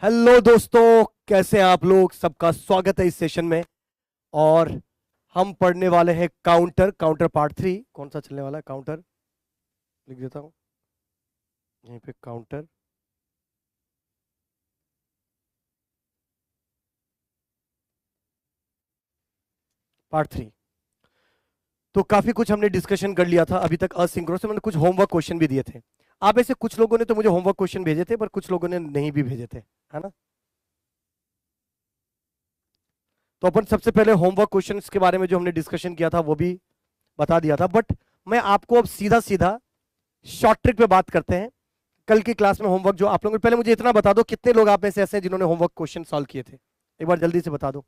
Hello दोस्तों, कैसे हैं आप लोग। सबका स्वागत है इस सेशन में। और हम पढ़ने वाले हैं काउंटर काउंटर पार्ट 3। कौन सा चलने वाला है? काउंटर लिख देता हूं यहीं पे, काउंटर पार्ट 3। तो काफी कुछ हमने डिस्कशन कर लिया था अभी तक असिंक्रोनस। मैंने कुछ होमवर्क क्वेश्चन भी दिए थे। आप ऐसे कुछ लोगों ने तो मुझे होमवर्क क्वेश्चन भेजे थे, पर कुछ लोगों ने नहीं भी भेजे थे, है ना। तो अपन सबसे पहले होमवर्क क्वेश्चंस के बारे में जो हमने डिस्कशन किया था वो भी बता दिया था। बट मैं आपको अब सीधा सीधा शॉर्ट ट्रिक पे बात करते हैं। कल की क्लास में होमवर्क जो आप लोगों ने, पहले मुझे इतना बता दो, कितने लोग आप में से ऐसे हैं जिन्होंने होमवर्क क्वेश्चन सॉल्व किए थे? एक बार जल्दी से बता दो,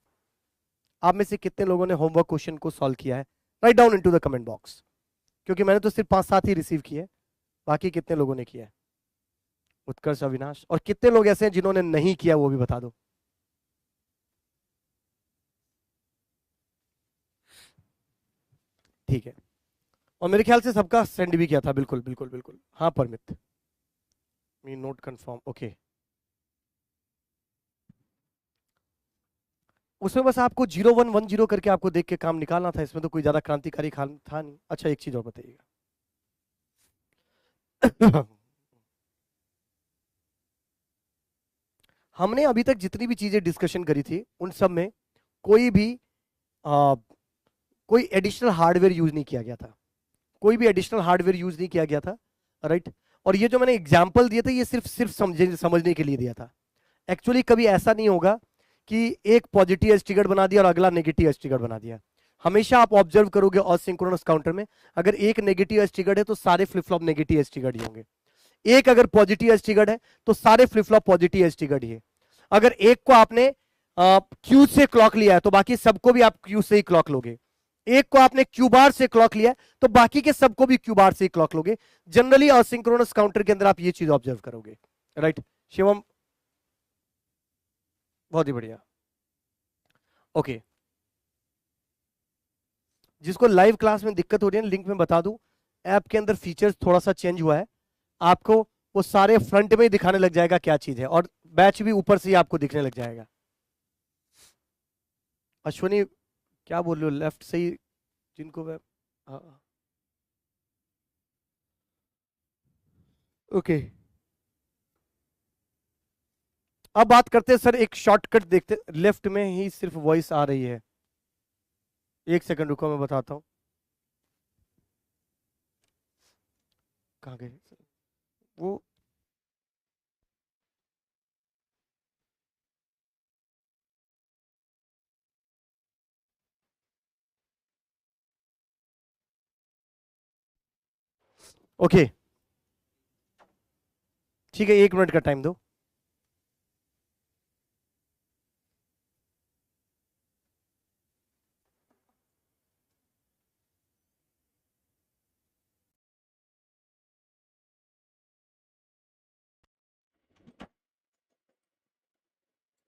आप में से कितने लोगों ने होमवर्क क्वेश्चन को सॉल्व किया है? Write down into the comment box. क्योंकि मैंने तो सिर्फ 5-7 ही रिसीव किए, बाकी कितने लोगों ने किया है? उत्कर्ष, अविनाश। और कितने लोग ऐसे हैं जिन्होंने नहीं किया, वो भी बता दो। ठीक है। और मेरे ख्याल से सबका सेंड भी किया था। बिल्कुल बिल्कुल बिल्कुल, हाँ परमित, मी नोट कंफर्म, ओके। उसमें बस आपको 0110 करके आपको देख के काम निकालना था। इसमें तो कोई ज्यादा क्रांतिकारी काम था नहीं। अच्छा, एक चीज और बताइएगा। हमने अभी तक जितनी भी चीजें डिस्कशन करी थी उन सब में कोई भी आ, कोई एडिशनल हार्डवेयर यूज नहीं किया गया था। कोई भी एडिशनल हार्डवेयर यूज नहीं किया गया था, राइट। और ये जो मैंने एग्जाम्पल दिए थे, ये सिर्फ सिर्फ समझने के लिए दिया था। एक्चुअली कभी ऐसा नहीं होगा कि एक पॉजिटिव एज ट्रिगर बना दिया और अगला नेगेटिव एज ट्रिगर बना दिया। हमेशा आप ऑब्जर्व करोगे असिंक्रोनस काउंटर में, अगर एक नेगेटिव एज ट्रिगर है तो सारे flip flop negative edge trigger ही होंगे। एक अगर पॉजिटिव एज ट्रिगर है तो सारे flip flop positive edge trigger ही है। अगर एक को आपने क्यू से क्लॉक लिया है तो बाकी सबको भी आप क्यू से ही क्लॉक लोगे। एक को आपने क्यू बार से क्लॉक लिया है तो बाकी के सबको भी क्यू बार से ही क्लॉक लोगे। जनरली असिंक्रोनस काउंटर के अंदर आप ये चीज ऑब्जर्व करोगे, राइट। शिवम, बहुत ही बढ़िया, ओके। जिसको लाइव क्लास में दिक्कत हो रही है, लिंक में बता दूं, ऐप के अंदर फीचर्स थोड़ा सा चेंज हुआ है। आपको वो सारे फ्रंट में ही दिखाने लग जाएगा क्या चीज है, और बैच भी ऊपर से ही आपको दिखने लग जाएगा। अश्वनी, क्या बोल रहे हो? लेफ्ट से ही जिनको मैं, हाँ, ओके। अब बात करते हैं सर, एक शॉर्टकट देखते। लेफ्ट में ही सिर्फ वॉइस आ रही है। एक सेकंड रुको, मैं बताता हूँ। कहाँ गए वो? ओके, ठीक है, 1 मिनट का टाइम दो।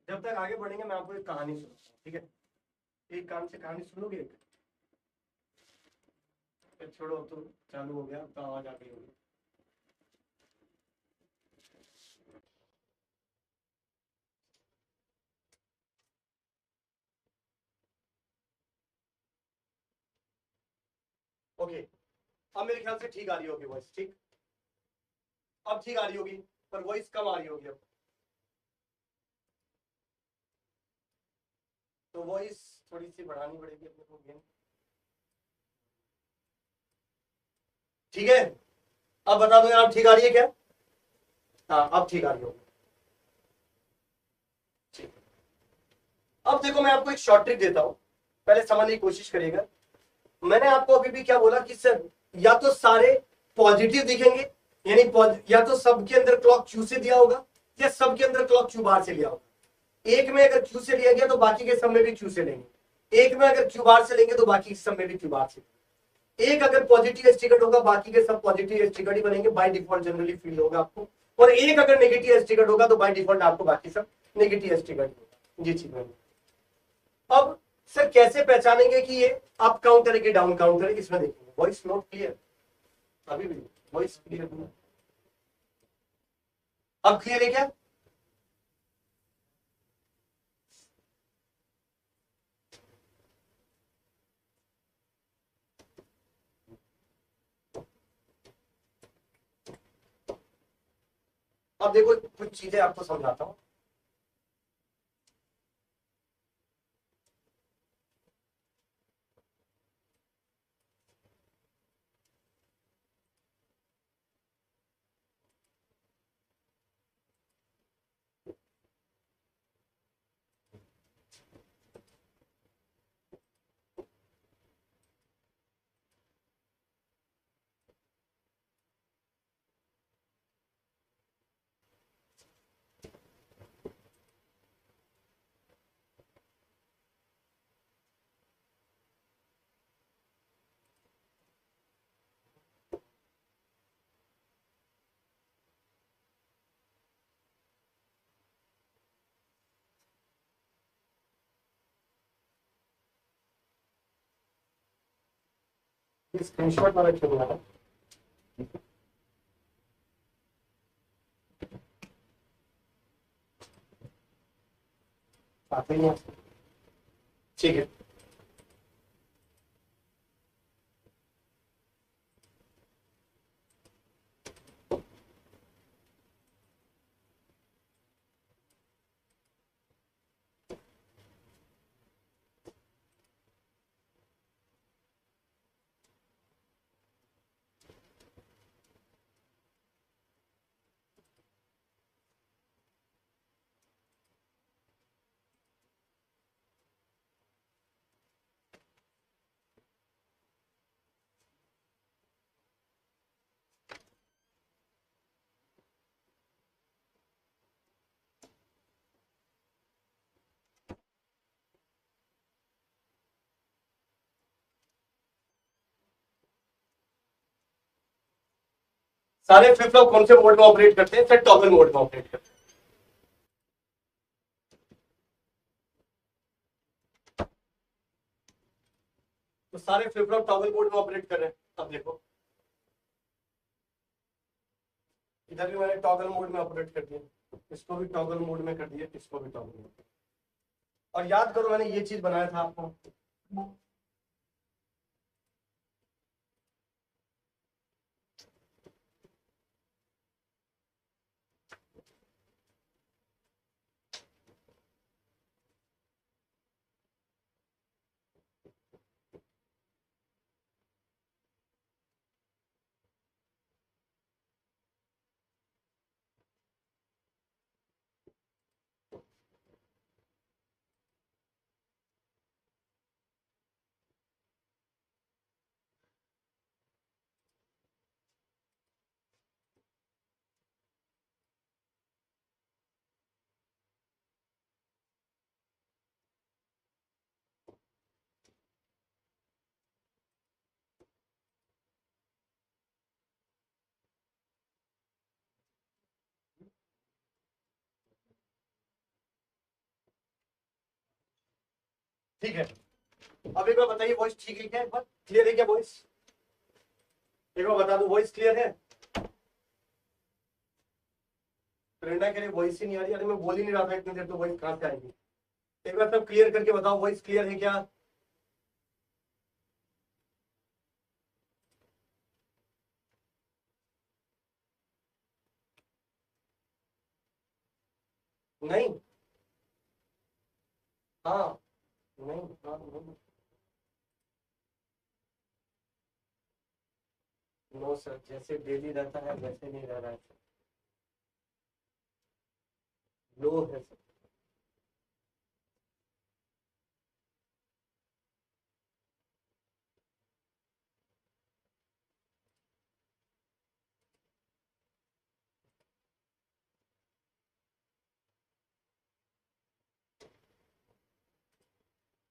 जब तक आगे बढ़ेंगे मैं आपको एक कहानी सुनाता हूँ, ठीक है। एक कान से कहानी सुनोगे? छोड़ो, अब तो चालू हो गया, अब तो आवाज आ गई होगी। ओके, अब मेरे ख्याल से ठीक आ रही होगी वॉइस, ठीक। अब ठीक आ रही होगी, पर वॉइस कम आ रही होगी अब। तो वॉइस थोड़ी सी बढ़ानी पड़ेगी अपने को again। ठीक है, अब बता दो यार, ठीक आ रही है क्या? हाँ, अब ठीक आ रही होगी, ठीक। अब देखो, मैं आपको एक शॉर्ट ट्रिक देता हूं, पहले समझने की कोशिश करिएगा। मैंने आपको अभी भी क्या बोला कि सर, या तो सारे पॉजिटिव दिखेंगे, यानी या तो सबके अंदर क्लॉक क्यू से दिया होगा, या सबके अंदर क्लॉक क्यू बार से लिया होगा। एक में अगर क्यू से लिया गया तो बाकी के सब में भी क्यू से लेंगे। एक में अगर क्यू बार से लेंगे तो बाकी के सब में भी क्यू बार से। एक अगर पॉजिटिव एज टिकट होगा, बाकी के सब पॉजिटिव एज टिकट ही बनेंगे, बाय डिफॉल्ट जनरली फील होगा आपको। और एक अगर नेगेटिव एज टिकट होगा तो बाय डिफॉल्ट आपको बाकी सब नेगेटिव एज टिकट होगा। जी ठीक है। अब सर कैसे पहचानेंगे कि ये अप काउंटर है कि डाउन काउंटर है? इसमें देखेंगे। वॉइस नॉट क्लियर अभी भी? Voice clear? अब क्लियर है क्या? अब देखो कुछ चीजें आपको समझाता हूं। स्क्रीनशॉट वाला क्यों आ रहा है? आते ही नहीं। ठीक है, सारे फ्लिप फ्लॉप कौन से मोड में ऑपरेट करते हैं? सर टॉगल मोड में ऑपरेट करते हैं। तो सारे फ्लिप फ्लॉप टॉगल मोड में ऑपरेट कर रहे हैं। अब देखो इधर भी मैंने टॉगल मोड में ऑपरेट कर दिया, इसको भी टॉगल मोड में कर दिया, इसको भी टॉगल मोड। और याद करो मैंने ये चीज बनाया था आपको, ठीक है। अब एक बार बताइए वॉइस ठीक है क्या? एक बार क्लियर है क्या वॉइस? एक बार बता दो वॉइस क्लियर है? प्रेरणा के लिए वॉइस ही नहीं आ रही। अरे मैं बोल ही नहीं रहा था इतनी देर, तो वॉइस कहां से आएगी? एक बार सब क्लियर करके बताओ वॉइस क्लियर है क्या? नहीं, हाँ, नहीं, हाँ, नहीं। नो सर, जैसे डेली रहता है वैसे नहीं रह रहा है सर, लो है सर।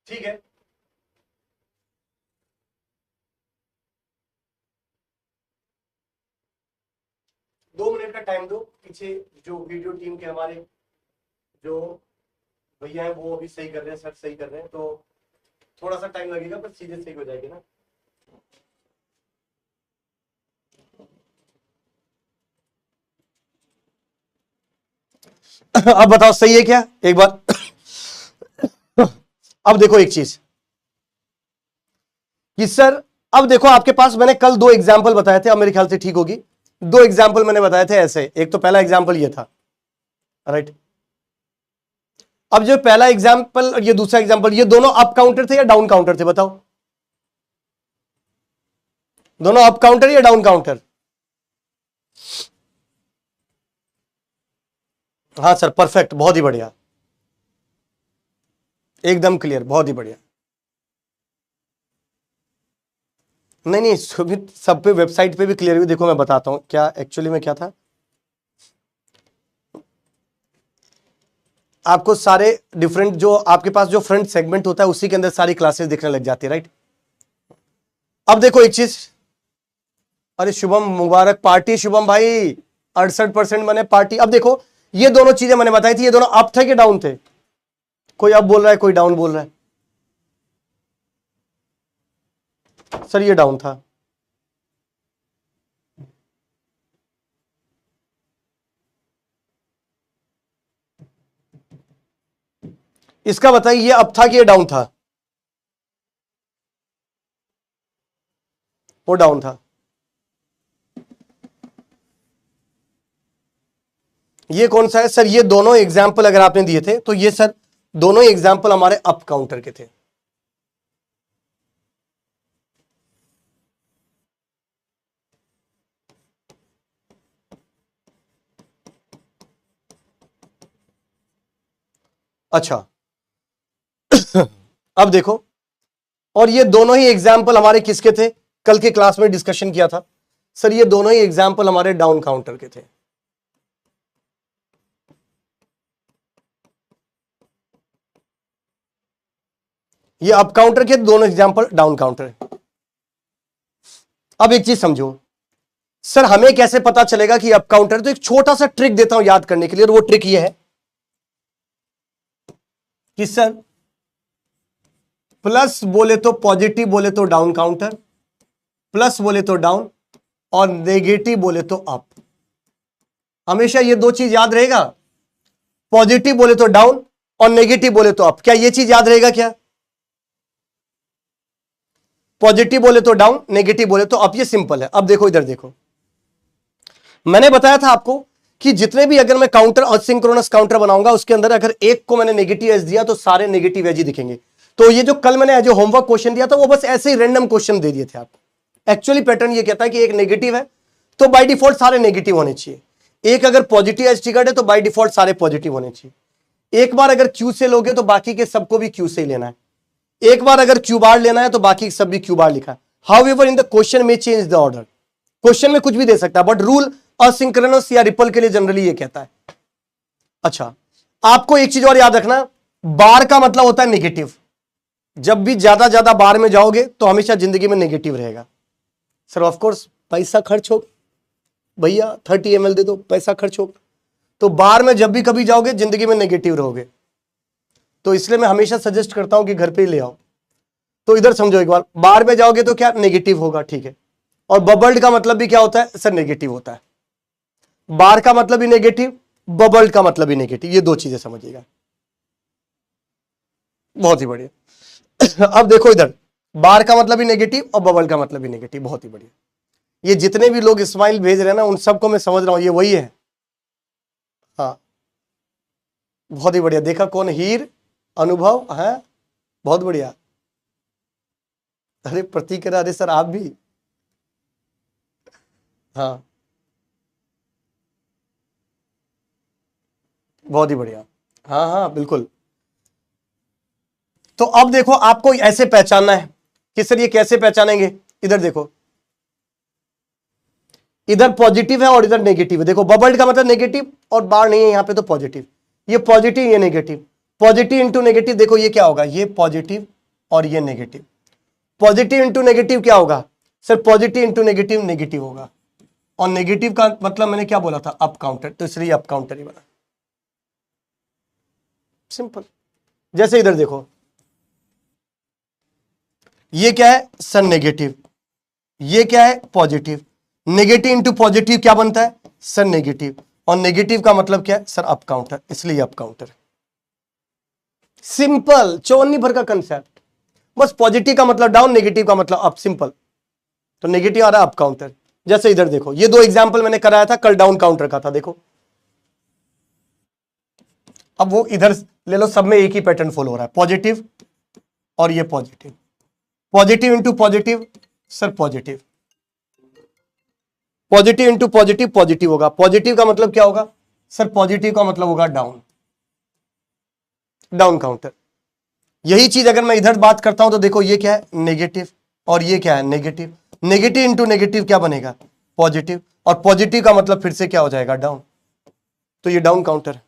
ठीक है, 2 मिनट का टाइम दो। पीछे जो वीडियो टीम के हमारे जो भैया है वो अभी सही कर रहे हैं, सर सही कर रहे हैं, तो थोड़ा सा टाइम लगेगा पर चीजें सही हो जाएगी ना। अब बताओ सही है क्या? एक बार अब देखो एक चीज कि सर, अब देखो आपके पास मैंने कल 2 एग्जाम्पल बताए थे, अब मेरे ख्याल से ठीक होगी। दो एग्जाम्पल मैंने बताए थे ऐसे, एक तो पहला एग्जाम्पल ये था, राइट। अब जो पहला एग्जाम्पल और ये दूसरा एग्जाम्पल, ये दोनों अप काउंटर थे या डाउन काउंटर थे, बताओ। दोनों अप काउंटर या डाउन काउंटर? हाँ सर, परफेक्ट, बहुत ही बढ़िया, एकदम क्लियर, बहुत ही बढ़िया। नहीं नहीं, सब पे वेबसाइट पे भी क्लियर हुई। देखो मैं बताता हूं क्या एक्चुअली में क्या था। आपको सारे डिफरेंट जो आपके पास जो फ्रंट सेगमेंट होता है उसी के अंदर सारी क्लासेस दिखने लग जाती है, राइट। अब देखो एक चीज, अरे शुभम मुबारक पार्टी, शुभम भाई 68% मैंने पार्टी। अब देखो ये दोनों चीजें मैंने बताई थी, ये दोनों अप थे कि डाउन थे? कोई अप बोल रहा है, कोई डाउन बोल रहा है। सर ये डाउन था। इसका बताइए ये अप था कि ये डाउन था? वो डाउन था। ये कौन सा है सर? ये दोनों एग्जाम्पल अगर आपने दिए थे तो ये सर दोनों एग्जाम्पल हमारे अप काउंटर के थे। अच्छा अब देखो, और ये दोनों ही एग्जाम्पल हमारे किसके थे? कल के क्लास में डिस्कशन किया था सर, ये दोनों ही एग्जाम्पल हमारे डाउन काउंटर के थे। ये अप काउंटर के, दोनों एग्जाम्पल डाउन काउंटर। अब एक चीज समझो सर, हमें कैसे पता चलेगा कि अप काउंटर? तो एक छोटा सा ट्रिक देता हूं याद करने के लिए, और वो ट्रिक ये है कि सर प्लस बोले तो पॉजिटिव बोले तो डाउन काउंटर, प्लस बोले तो डाउन, और नेगेटिव बोले तो अप। हमेशा ये दो चीज याद रहेगा, पॉजिटिव बोले तो डाउन और नेगेटिव बोले तो अप। क्या ये चीज याद रहेगा क्या? पॉजिटिव बोले तो डाउन, नेगेटिव बोले तो अप, ये सिंपल है। अब देखो इधर देखो, मैंने बताया था आपको कि जितने भी अगर मैं काउंटर असिंक्रोनस काउंटर बनाऊंगा उसके अंदर अगर एक को मैंने नेगेटिव एज दिया तो सारे नेगेटिव एज ही दिखेंगे। तो ये जो कल मैंने जो होमवर्क क्वेश्चन दिया था वो बस ऐसे ही रैंडम क्वेश्चन दे दिए थे आपको। एक्चुअली पैटर्न ये कहता है कि एक नेगेटिव है तो बाय डिफॉल्ट सारे नेगेटिव होने चाहिए, एक अगर पॉजिटिव एज टिकट है तो बाय डिफॉल्ट सारे पॉजिटिव होने चाहिए। एक बार अगर क्यू से लोगे तो बाकी के सबको भी क्यू से ही लेना है, एक बार अगर क्यू बार लेना है तो बाकी सब भी क्यू बार लिखा है। हाउएवर इन द क्वेश्चन में चेंज द ऑर्डर, क्वेश्चन में कुछ भी दे सकता है बट रूल असिंक्रोनस या रिपल के लिए जनरली ये कहता है। अच्छा, आपको एक चीज और याद रखना, बार का मतलब होता है नेगेटिव। जब भी ज्यादा बार में जाओगे तो हमेशा जिंदगी में नेगेटिव रहेगा। सर ऑफ कोर्स पैसा खर्च हो, भैया 30 ml दे दो, पैसा खर्च हो। तो बार में जब भी कभी जाओगे जिंदगी में नेगेटिव रहोगे, तो इसलिए मैं हमेशा सजेस्ट करता हूं कि घर पे ही ले आओ। तो इधर समझो एक बार, बार में जाओगे तो क्या नेगेटिव होगा, ठीक है। और बबल्ड का मतलब भी क्या होता है सर? नेगेटिव होता है। बार का मतलब भी नेगेटिव, बबल्ड का मतलब भी नेगेटिव, ये दो चीजें समझिएगा। बहुत ही बढ़िया। अब देखो इधर, बार का मतलब भी नेगेटिव और बबल का मतलब भी नेगेटिव, बहुत ही बढ़िया। ये जितने भी लोग स्माइल भेज रहे हैं ना उन सबको मैं समझ रहा हूं ये वही है। हाँ बहुत ही बढ़िया, देखा कौन? हीर अनुभव है, बहुत बढ़िया। अरे प्रतीक, अरे सर आप भी, हाँ बहुत ही बढ़िया, हाँ हाँ बिल्कुल। तो अब देखो आपको ऐसे पहचानना है कि सर ये कैसे पहचानेंगे। इधर देखो, इधर पॉजिटिव है और इधर नेगेटिव है। देखो बबल्ड का मतलब नेगेटिव और बार नहीं है यहां पे तो पॉजिटिव, ये पॉजिटिव ये नेगेटिव, पॉजिटिव इंटू नेगेटिव। देखो ये क्या होगा, ये पॉजिटिव और ये नेगेटिव। पॉजिटिव इंटू नेगेटिव क्या होगा sir? Positive into negative negative होगा, और नेगेटिव का मतलब मैंने क्या बोला था? अप काउंटर, तो इसलिए अप काउंटर ही बना। सिंपल। जैसे इधर देखो, ये क्या है सर? नेगेटिव। ये क्या है? पॉजिटिव। नेगेटिव इंटू पॉजिटिव क्या बनता है सर? नेगेटिव। और नेगेटिव का मतलब क्या है सर? अप काउंटर, इसलिए अप काउंटर। सिंपल, चौन्नी भर का कंसेप्ट। बस पॉजिटिव का मतलब डाउन, नेगेटिव का मतलब अप, सिंपल। तो नेगेटिव आ रहा है अप काउंटर, जैसे इधर देखो, ये दो एग्जाम्पल मैंने कराया था कल, डाउन काउंटर का था, देखो। अब वो इधर ले लो, सब में एक ही पैटर्न फॉलो हो रहा है, पॉजिटिव और ये positive, positive into positive, sir positive, positive into positive, positive होगा। पॉजिटिव का मतलब क्या होगा सर? पॉजिटिव का मतलब होगा डाउन, डाउन काउंटर। यही चीज अगर मैं इधर बात करता हूं तो देखो, ये क्या है? नेगेटिव, और ये क्या है? नेगेटिव। नेगेटिव इंटू नेगेटिव क्या बनेगा? पॉजिटिव, और पॉजिटिव का मतलब फिर से क्या हो जाएगा? डाउन। तो ये डाउन काउंटर है।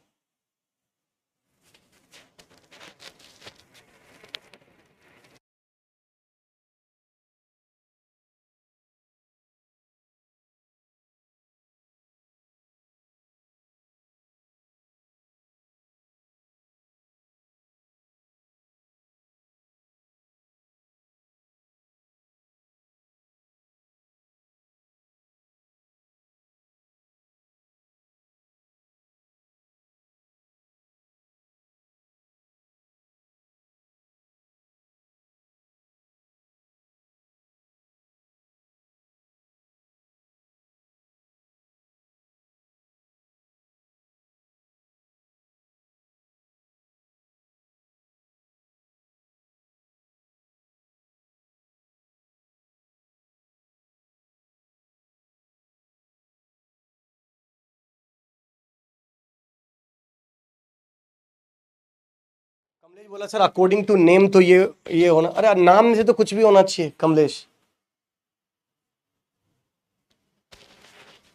कमलेश बोला सर अकॉर्डिंग टू नेम तो ये होना, अरे नाम से तो कुछ भी होना चाहिए कमलेश,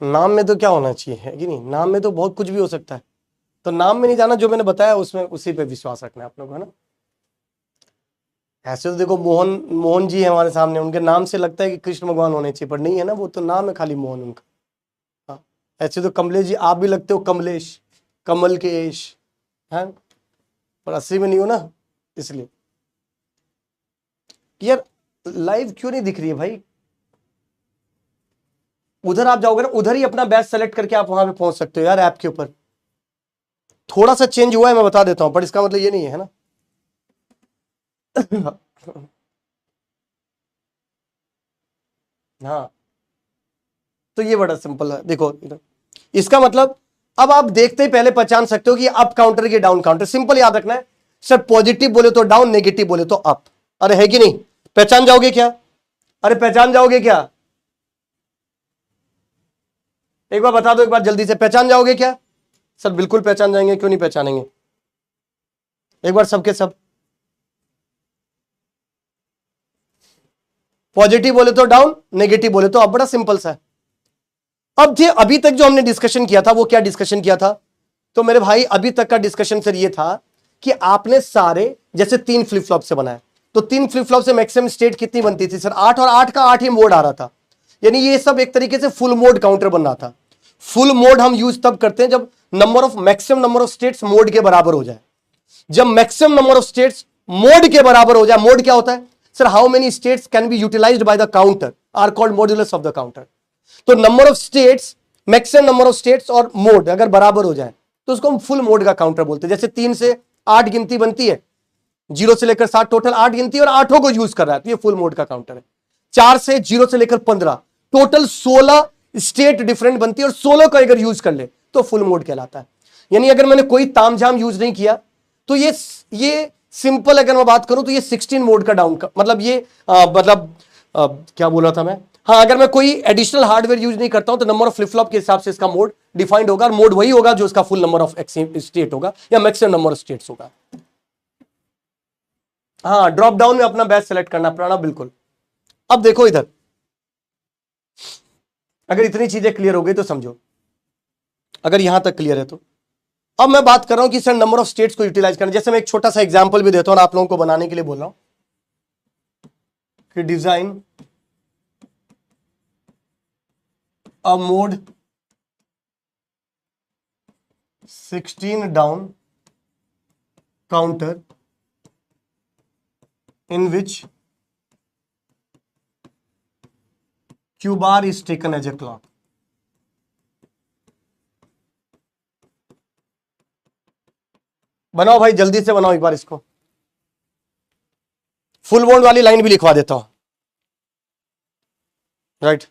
नाम में तो क्या होना चाहिए, है कि नहीं? नाम में तो बहुत कुछ भी हो सकता है, तो नाम में नहीं जाना, जो मैंने बताया उसमें उसी पे विश्वास रखना है आप लोग, है ना। ऐसे तो देखो मोहन जी है हमारे सामने, उनके नाम से लगता है कि कृष्ण भगवान होने चाहिए, पर नहीं है ना, वो तो नाम है खाली मोहन उनका। हाँ, ऐसे तो कमलेश जी आप भी लगते हो कमलेश, कमल के एश, है, पर असली में नहीं हो ना, इसलिए। यार लाइव क्यों नहीं दिख रही है भाई? उधर आप जाओगे ना, उधर ही अपना बैच सेलेक्ट करके आप वहां पे पहुंच सकते हो यार, ऐप के ऊपर थोड़ा सा चेंज हुआ है, मैं बता देता हूं, पर इसका मतलब ये नहीं है ना। हाँ, तो ये बड़ा सिंपल है, देखो इधर, इसका मतलब अब आप देखते ही पहले पहचान सकते हो कि अप काउंटर की डाउन काउंटर, सिंपल याद रखना है सर, पॉजिटिव बोले तो डाउन, नेगेटिव बोले तो अप। अरे है कि नहीं? पहचान जाओगे क्या? अरे पहचान जाओगे क्या? एक बार बता दो, एक बार जल्दी से, पहचान जाओगे क्या? सर बिल्कुल पहचान जाएंगे, क्यों नहीं पहचानेंगे? एक बार सबके सब। पॉजिटिव बोले तो डाउन, नेगेटिव बोले तो अप, बड़ा सिंपल सा है। अब थे अभी तक जो हमने डिस्कशन किया था, वो क्या डिस्कशन किया था? तो मेरे भाई अभी तक का डिस्कशन सर ये था कि आपने सारे जैसे 3 फ्लिप फ्लॉप से बनाया, तो 3 फ्लिप फ्लॉप से मैक्सिमम स्टेट कितनी बनती थी सर? 8, और 8 का 8 ही मोड आ रहा था, यानी ये सब एक तरीके से फुल मोड काउंटर बन रहा था। फुल मोड हम यूज तब करते हैं जब maximum number of states mode के बराबर हो जाए। जब maximum number of states mode के बराबर हो जाए, मोड क्या होता है sir? How many states can be utilized by the counter are called modulus of the counter. तो number of states, maximum number of states और मोड अगर बराबर हो जाए तो उसको हम फुल मोड का काउंटर बोलते हैं। जैसे 3 से 8 गिनती बनती है, 0 से लेकर 7 टोटल 8 गिनती और 8 को यूज कर रहा है, तो ये फुल मोड का काउंटर है। 4 से 0 से लेकर 15 टोटल 16 स्टेट डिफरेंट बनती है और 16 का अगर यूज कर ले तो फुल मोड कहलाता है। यानी अगर मैंने कोई तामझाम यूज नहीं किया तो ये सिंपल अगर मैं बात करूं तो ये 16 मोड का डाउन का मतलब ये क्या बोल रहा था मैं? हाँ, अगर मैं कोई एडिशनल हार्डवेयर यूज नहीं करता हूं तो नंबर ऑफ फ्लिप फ्लॉप के हिसाब से इसका मोड डिफाइंड होगा, और मोड वही होगा जो इसका फुल नंबर ऑफ स्टेट होगा या मैक्सिमम नंबर ऑफ स्टेट्स होगा। हाँ, ड्रॉप डाउन में अपना बैच सेलेक्ट करना पड़ना, बिल्कुल। अब देखो इधर, अगर इतनी चीजें क्लियर हो गई तो समझो, अगर यहां तक क्लियर है तो अब मैं बात कर रहा हूं कि सर नंबर ऑफ स्टेट्स को यूटिलाइज करना। जैसे मैं एक छोटा सा एग्जांपल भी देता हूं और आप लोगों को बनाने के लिए बोल रहा हूं कि design a mode 16 down counter in which Q bar is taken as a clock. बनाओ भाई, जल्दी से बनाओ एक बार इसको, फुल बोल्ड वाली लाइन भी लिखवा देता हूं, राइट।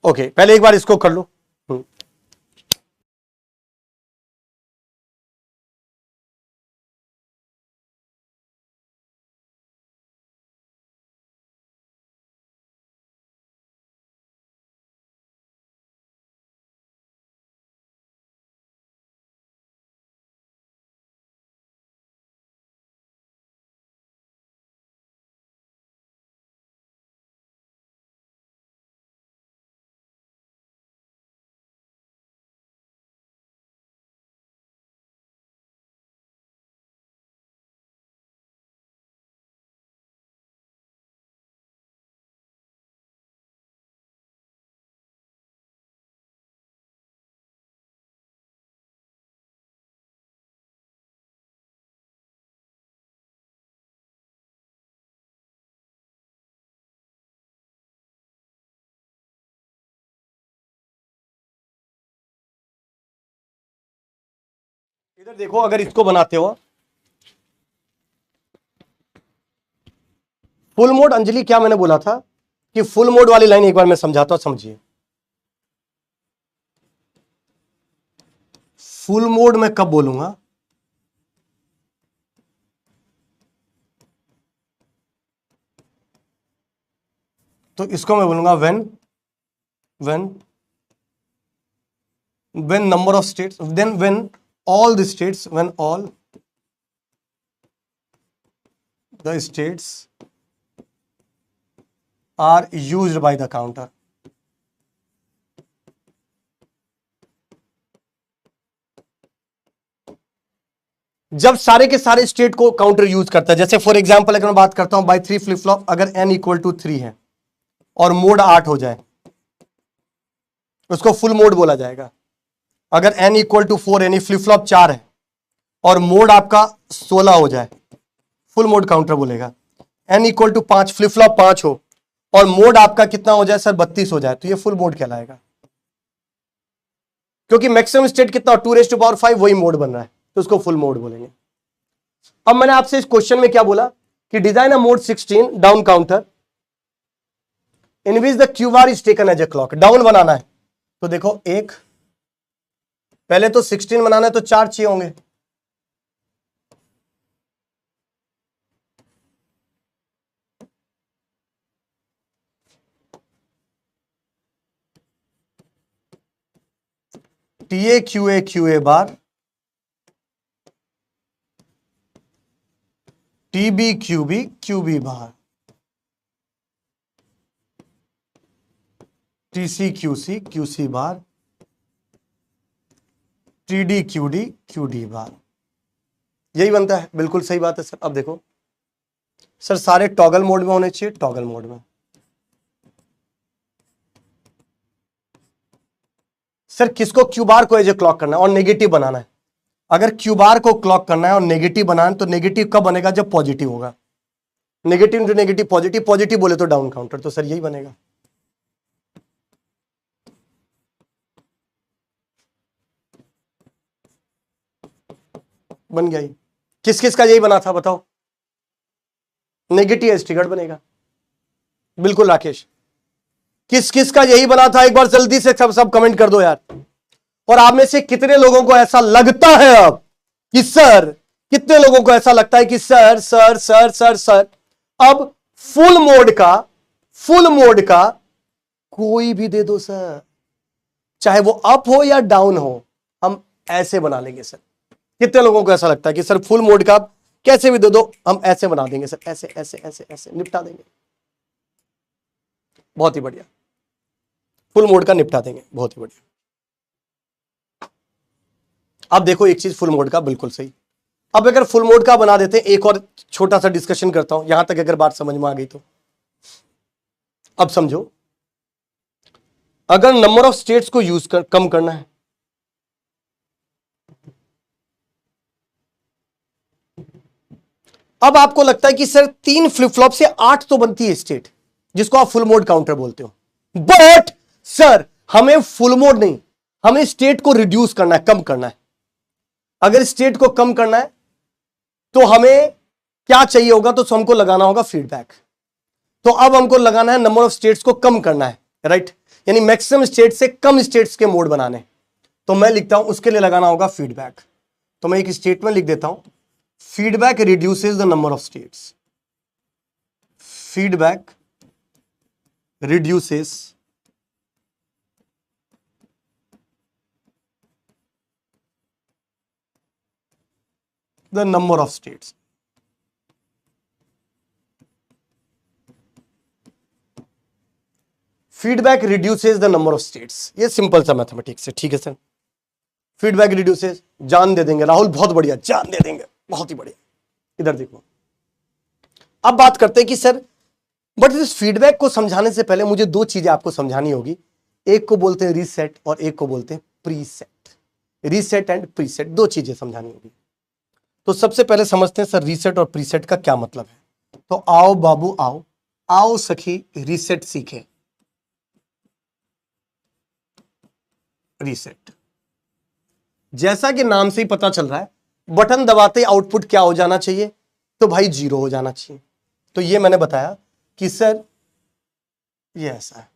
ओके, पहले एक बार इसको कर लो। इधर देखो, अगर इसको बनाते हो फुल मोड, अंजलि क्या मैंने बोला था कि फुल मोड वाली लाइन एक बार मैं समझाता हूं, समझिए। फुल मोड मैं कब बोलूंगा? तो इसको मैं बोलूंगा when number of states, then when all the states, when all the states are used by the counter. जब सारे के सारे स्टेट को काउंटर यूज करता है, जैसे फॉर एग्जांपल अगर मैं बात करता हूं बाय 3 फ्लिप फ्लॉप, अगर n इक्वल टू 3 है और मोड 8 हो जाए, उसको फुल मोड बोला जाएगा। अगर n इक्वल टू 4 यानी फ्लिप फ्लॉप 4 है और मोड आपका 16 हो जाए, फुल मोड काउंटर बोलेगा। n equal to 5, flip flop 5 हो और मोड आपका कितना हो जाए सर, 32 हो जाए, तो ये फुल मोड कहलाएगा, क्योंकि मैक्सिमम स्टेट कितना 2⁵5 वही मोड बन रहा है, तो उसको फुल मोड बोलेंगे। अब मैंने आपसे इस क्वेश्चन में क्या बोला कि design a mode 16 down counter in which the Q bar is taken as a clock. Down बनाना है तो देखो, एक पहले तो 16 बनाना है तो 4 चाहिए होंगे, TA QA bar, TB QB bar, TC QC बार, टीडी क्यूडी बार, यही बनता है। बिल्कुल सही बात है सर। अब देखो सर, सारे टॉगल मोड में होने चाहिए, टॉगल मोड में। सर किसको, क्यू बार को एज ए क्लॉक करना है और नेगेटिव बनाना है। अगर क्यू बार को क्लॉक करना है और नेगेटिव बनाना है, तो नेगेटिव कब बनेगा, जब पॉजिटिव होगा। Negative into negative positive, positive बोले तो डाउन काउंटर, तो सर यही बनेगा। बन गया ही। किस किस का यही बना था बताओ, नेगेटिव एज ट्रिगर्ड बनेगा। बिल्कुल राकेश, किस किस का यही बना था, एक बार जल्दी से सब कमेंट कर दो यार। और आप में से कितने लोगों को ऐसा लगता है अब कि सर, कितने लोगों को ऐसा लगता है कि sir sir sir sir sir अब फुल मोड का कोई भी दे दो सर, चाहे वो अप हो या डाउन हो, हम ऐसे बना लेंगे सर। कितने लोगों को ऐसा लगता है कि सर फुल मोड का कैसे भी दे दो, हम ऐसे बना देंगे सर, ऐसे ऐसे ऐसे ऐसे निपटा देंगे। बहुत ही बढ़िया, फुल मोड का निपटा देंगे, बहुत ही बढ़िया। अब देखो एक चीज फुल मोड का बिल्कुल सही। अब अगर फुल मोड का बना देते हैं, एक और छोटा सा डिस्कशन करता हूं, यहां तक अगर बात समझ में आ गई तो। अब समझो, अगर नंबर ऑफ स्टेट्स को कम करना है, अब आपको लगता है कि सर 3 फ्लिप फ्लॉप से 8 तो बनती है स्टेट, जिसको आप फुल मोड काउंटर बोलते हो। बट सर हमें फुल मोड नहीं, हमें स्टेट को रिड्यूस करना है, कम करना है। अगर स्टेट को कम करना है तो हमें क्या चाहिए होगा, तो हमको लगाना होगा फीडबैक। तो अब हमको लगाना है नंबर ऑफ स्टेट्स को कम करना है, राइट। यानी मैक्सिमम स्टेट से कम स्टेट्स के मोड बनाने, तो मैं लिखता हूं उसके लिए लगाना होगा फीडबैक। तो मैं एक स्टेटमेंट लिख देता हूं, feedback reduces the number of states, feedback reduces the number of states. Feedback reduces the number of states, ये सिंपल सा मैथमेटिक्स है, ठीक है सर। फीडबैक रिड्यूसेस, जान दे देंगे राहुल, बहुत बढ़िया, जान दे देंगे, बहुत ही बढ़िया। इधर देखो, अब बात करते हैं कि सर बट इस फीडबैक को समझाने से पहले मुझे दो चीजें आपको समझानी होगी। एक को बोलते हैं रीसेट और एक को बोलते हैं प्रीसेट। रीसेट एंड प्रीसेट, दो चीजें समझानी होगी। तो सबसे पहले समझते हैं सर रीसेट और प्रीसेट का क्या मतलब है। तो आओ बाबू आओ, आओ सखी रीसेट सीखे। रीसेट, जैसा कि नाम से ही पता चल रहा है, बटन दबाते ही आउटपुट क्या हो जाना चाहिए, तो भाई 0 हो जाना चाहिए। तो ये मैंने बताया कि सर ये ऐसा है।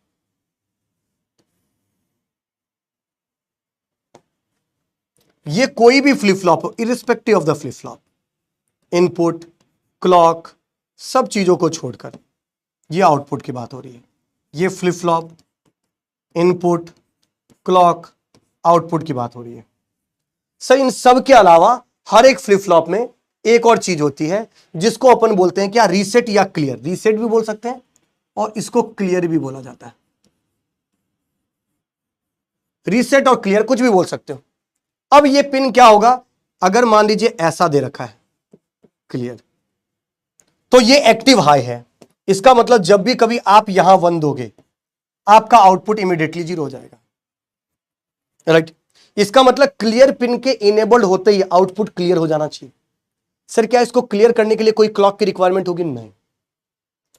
ये कोई भी फ्लिप फ्लॉप हो, irrespective of the flip flop, input, clock, सब चीजों को छोड़कर ये आउटपुट की बात हो रही है। ये flip flop, input, clock, output की बात हो रही है। सर इन सब के अलावा हर एक फ्लिप फ्लॉप में एक और चीज होती है जिसको अपन बोलते हैं क्या, रीसेट या क्लियर। रीसेट भी बोल सकते हैं और इसको क्लियर भी बोला जाता है। रीसेट और क्लियर कुछ भी बोल सकते हो। अब ये पिन क्या होगा, अगर मान लीजिए ऐसा दे रखा है क्लियर, तो ये एक्टिव हाई है। इसका मतलब जब भी कभी आप यहां 1 दोगे, आपका आउटपुट इमीडिएटली 0 हो जाएगा, राइट। इसका मतलब क्लियर पिन के इनेबल्ड होते ही आउटपुट क्लियर हो जाना चाहिए। सर क्या इसको क्लियर करने के लिए कोई क्लॉक की रिक्वायरमेंट होगी? नहीं,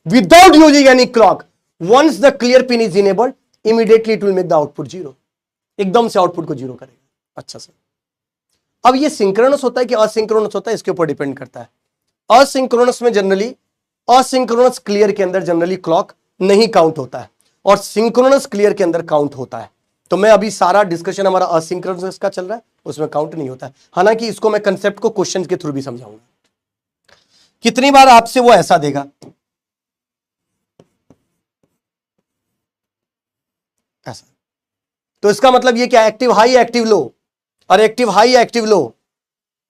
without using any clock, once the clear pin is enabled, immediately it will make the output 0, एकदम से आउटपुट को 0 करेगा। अच्छा सर, अब ये सिंक्रोनस होता है कि असिंक्रोनस होता है, इसके ऊपर डिपेंड करता है। असिंक्रोनस में जनरली, असिंक्रोनस क्लियर के अंदर जनरली क्लॉक नहीं काउंट होता है और सिंक्रोनस क्लियर के अंदर काउंट होता है। तो मैं अभी सारा डिस्कशन हमारा असिंक्रोनस का चल रहा है, उसमें काउंट नहीं होता है। हालांकि इसको मैं कंसेप्ट को क्वेश्चन के थ्रू भी समझाऊंगा। कितनी बार आपसे वो ऐसा देगा, ऐसा, तो इसका मतलब ये क्या, एक्टिव हाई या एक्टिव लो? और एक्टिव हाई या एक्टिव लो?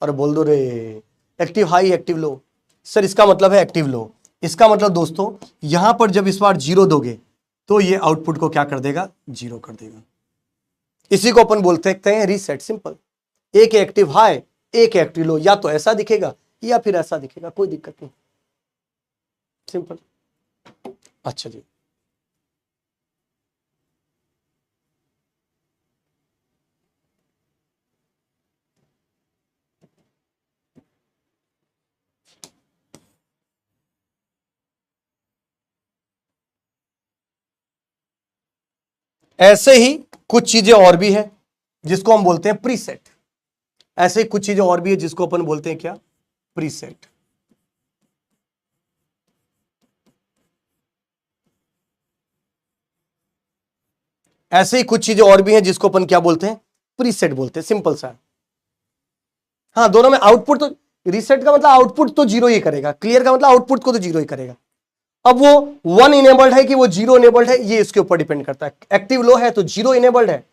अरे बोल दो रे, active high active low. Sir इसका मतलब है एक्टिव लो। इसका मतलब दोस्तों यहां पर जब इस बार 0 दोगे तो ये आउटपुट को क्या कर देगा, 0 कर देगा। इसी को अपन बोलते हैं रीसेट। सिंपल, एक एक्टिव हाई एक एक्टिव लो, या तो ऐसा दिखेगा या फिर ऐसा दिखेगा, कोई दिक्कत नहीं, सिंपल। अच्छा जी, ऐसे ही कुछ चीजें और भी है जिसको हम बोलते हैं प्रीसेट। ऐसे ही कुछ चीजें और भी है जिसको अपन बोलते हैं क्या, प्रीसेट। ऐसे ही कुछ चीजें और भी हैं जिसको अपन क्या बोलते हैं, प्रीसेट बोलते हैं। सिंपल सा। हाँ, दोनों में आउटपुट तो, रीसेट का मतलब आउटपुट तो 0 ही करेगा, क्लियर का मतलब आउटपुट को तो 0 ही करेगा। अब वो 1 इनेबल्ड है कि वो 0 इनेबल्ड है, ये इसके ऊपर डिपेंड करता है। एक्टिव लो है तो 0 इनेबल्ड है,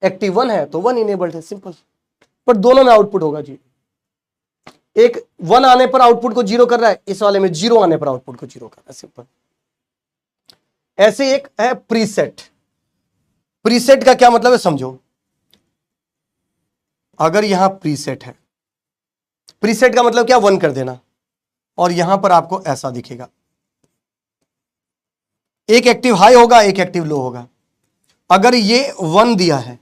एक्टिव 1 है तो 1 इनेबल्ड है, सिंपल। पर दोनों में आउटपुट होगा 0। एक 1 आने पर आउटपुट को 0 कर रहा है, इस वाले में 0 आने पर आउटपुट को 0 कर रहा है, सिंपल। ऐसे एक है प्रीसेट। प्रीसेट का क्या मतलब है समझो। अगर यहां प्रीसेट है, प्रीसेट का मतलब क्या, 1 कर देना, और यहां पर आपको ऐसा दिखेगा, एक एक्टिव हाई होगा एक एक्टिव लो होगा। अगर ये 1 दिया है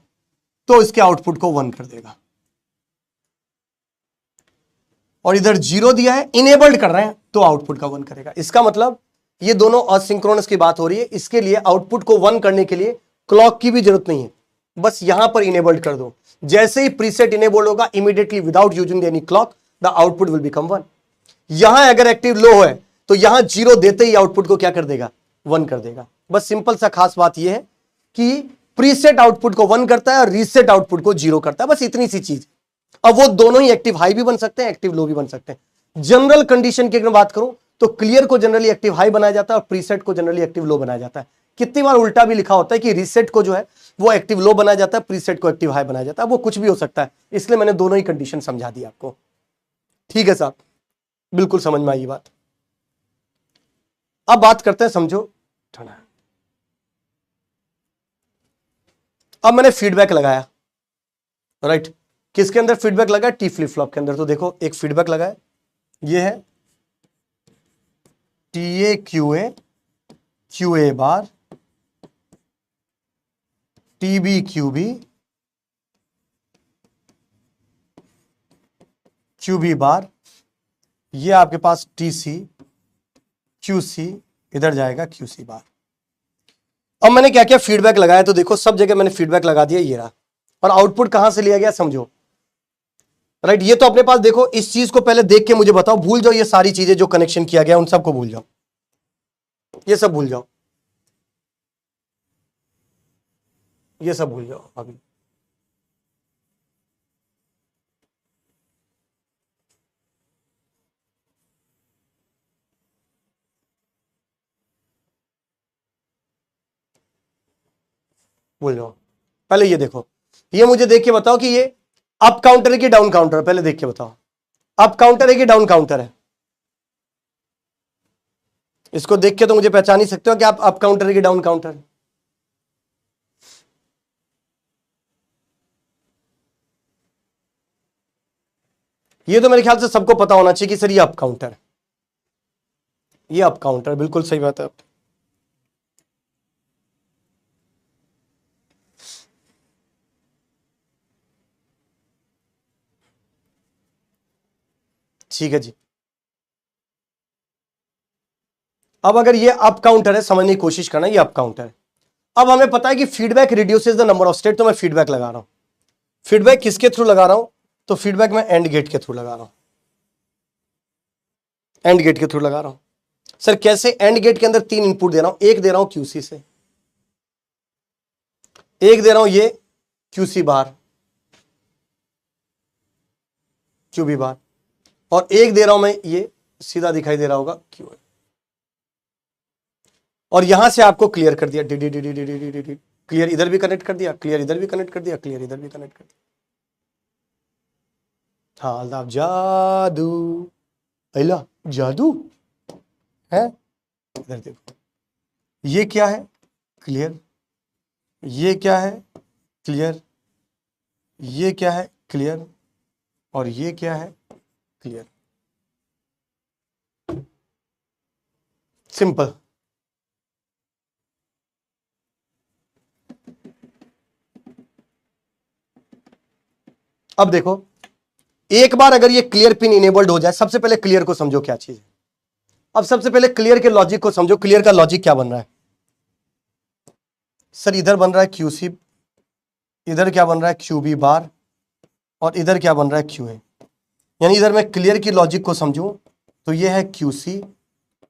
तो इसके आउटपुट को 1 कर देगा, और इधर 0 दिया है, इनेबल्ड कर रहे हैं, तो आउटपुट का 1 करेगा। इसका मतलब ये दोनों असिंक्रोनस की बात हो रही है। इसके लिए आउटपुट को 1 करने के लिए क्लॉक की भी जरूरत नहीं है, बस यहां पर इनेबल्ड कर दो। जैसे ही प्रीसेट इनेबल्ड होगा, immediately without using any clock the output will become 1। यहां अगर एक्टिव लो है तो यहां 0 देते ही आउटपुट को क्या कर देगा, 1 कर देगा। बस सिंपल सा खास बात यह है कि प्रीसेट आउटपुट को 1 करता है और रीसेट आउटपुट को 0 करता है, बस इतनी सी चीज। अब वो दोनों ही एक्टिव हाई भी बन सकते हैं, एक्टिव लो भी बन सकते हैं। जनरल कंडीशन की अगर बात करूं तो क्लियर को जनरली एक्टिव हाई बनाया जाता है और प्रीसेट को जनरली एक्टिव लो बनाया जाता है। कितनी बार उल्टा भी लिखा होता है कि रीसेट को जो है वो एक्टिव लो बनाया जाता है, प्रीसेट को एक्टिव हाई बनाया जाता है, वो कुछ भी हो सकता है। इसलिए मैंने दोनों ही कंडीशन समझा दी आपको। ठीक है साहब, बिल्कुल समझ में आई बात। अब बात करते हैं, समझो, अब मैंने फीडबैक लगाया, राइट। किसके अंदर फीडबैक लगा? टी फ्लिप फ्लॉप के अंदर। तो देखो एक फीडबैक लगा है, ये है T A Q A, Q A bar, T B Q B, Q B bar, ये आपके पास टी सी, क्यू सी, इधर जाएगा क्यू सी बार। अब मैंने क्या क्या फीडबैक लगाया, तो देखो सब जगह मैंने फीडबैक लगा दिया, ये रहा। और आउटपुट कहां से लिया गया समझो, राइट। ये तो अपने पास देखो, इस चीज को पहले देख के मुझे बताओ, भूल जाओ ये सारी चीजें जो कनेक्शन किया गया उन सबको भूल जाओ, ये सब भूल जाओ, ये सब भूल जाओ अभी। भूल जाओ, पहले ये देखो, ये मुझे देख के बताओ कि ये अप काउंटर है कि डाउन काउंटर है, पहले देख के बताओ। अप काउंटर है कि डाउन काउंटर है? इसको देख के तो मुझे पहचान ही सकते हो कि आप अप काउंटर है कि डाउन काउंटर है। ये तो मेरे ख्याल से सबको पता होना चाहिए कि सर ये अप काउंटर है, ये अप काउंटर, बिल्कुल सही बात है। ठीक है जी। अब अगर ये अप काउंटर है, समझने की कोशिश करना, ये अप काउंटर है। अब हमें पता है कि feedback reduces the number of state, तो मैं फीडबैक लगा रहा हूं। फीडबैक किसके थ्रू लगा रहा हूं? तो फीडबैक मैं एंड गेट के थ्रू लगा रहा हूं, एंड गेट के थ्रू लगा रहा हूं। सर कैसे? एंड गेट के अंदर 3 इनपुट दे रहा हूं, एक दे रहा हूं क्यूसी से, एक दे रहा हूं ये क्यूसी बार, क्यूबी बार, और एक दे रहा हूं मैं ये, सीधा दिखाई दे रहा होगा क्यू। और यहां से आपको क्लियर कर दिया, D D D D D D D D, clear इधर भी कनेक्ट कर दिया, क्लियर इधर भी कनेक्ट कर दिया, क्लियर इधर भी कनेक्ट कर दिया। हाँ अल्लाह, जादू, अल्लाह जादू है। इधर देखो, ये क्या है? क्लियर। ये क्या है? क्लियर। ये क्या है? क्लियर। और ये क्या है? क्लियर। सिंपल। अब देखो, एक बार अगर ये क्लियर पिन इनेबल्ड हो जाए, सबसे पहले क्लियर को समझो क्या चीज है। अब सबसे पहले क्लियर के लॉजिक को समझो। क्लियर का लॉजिक क्या बन रहा है? सर इधर बन रहा है क्यूसी, इधर क्या बन रहा है? क्यूबी बार, और इधर क्या बन रहा है? क्यूए। यानी इधर मैं क्लियर की लॉजिक को समझूं तो ये है क्यूसी,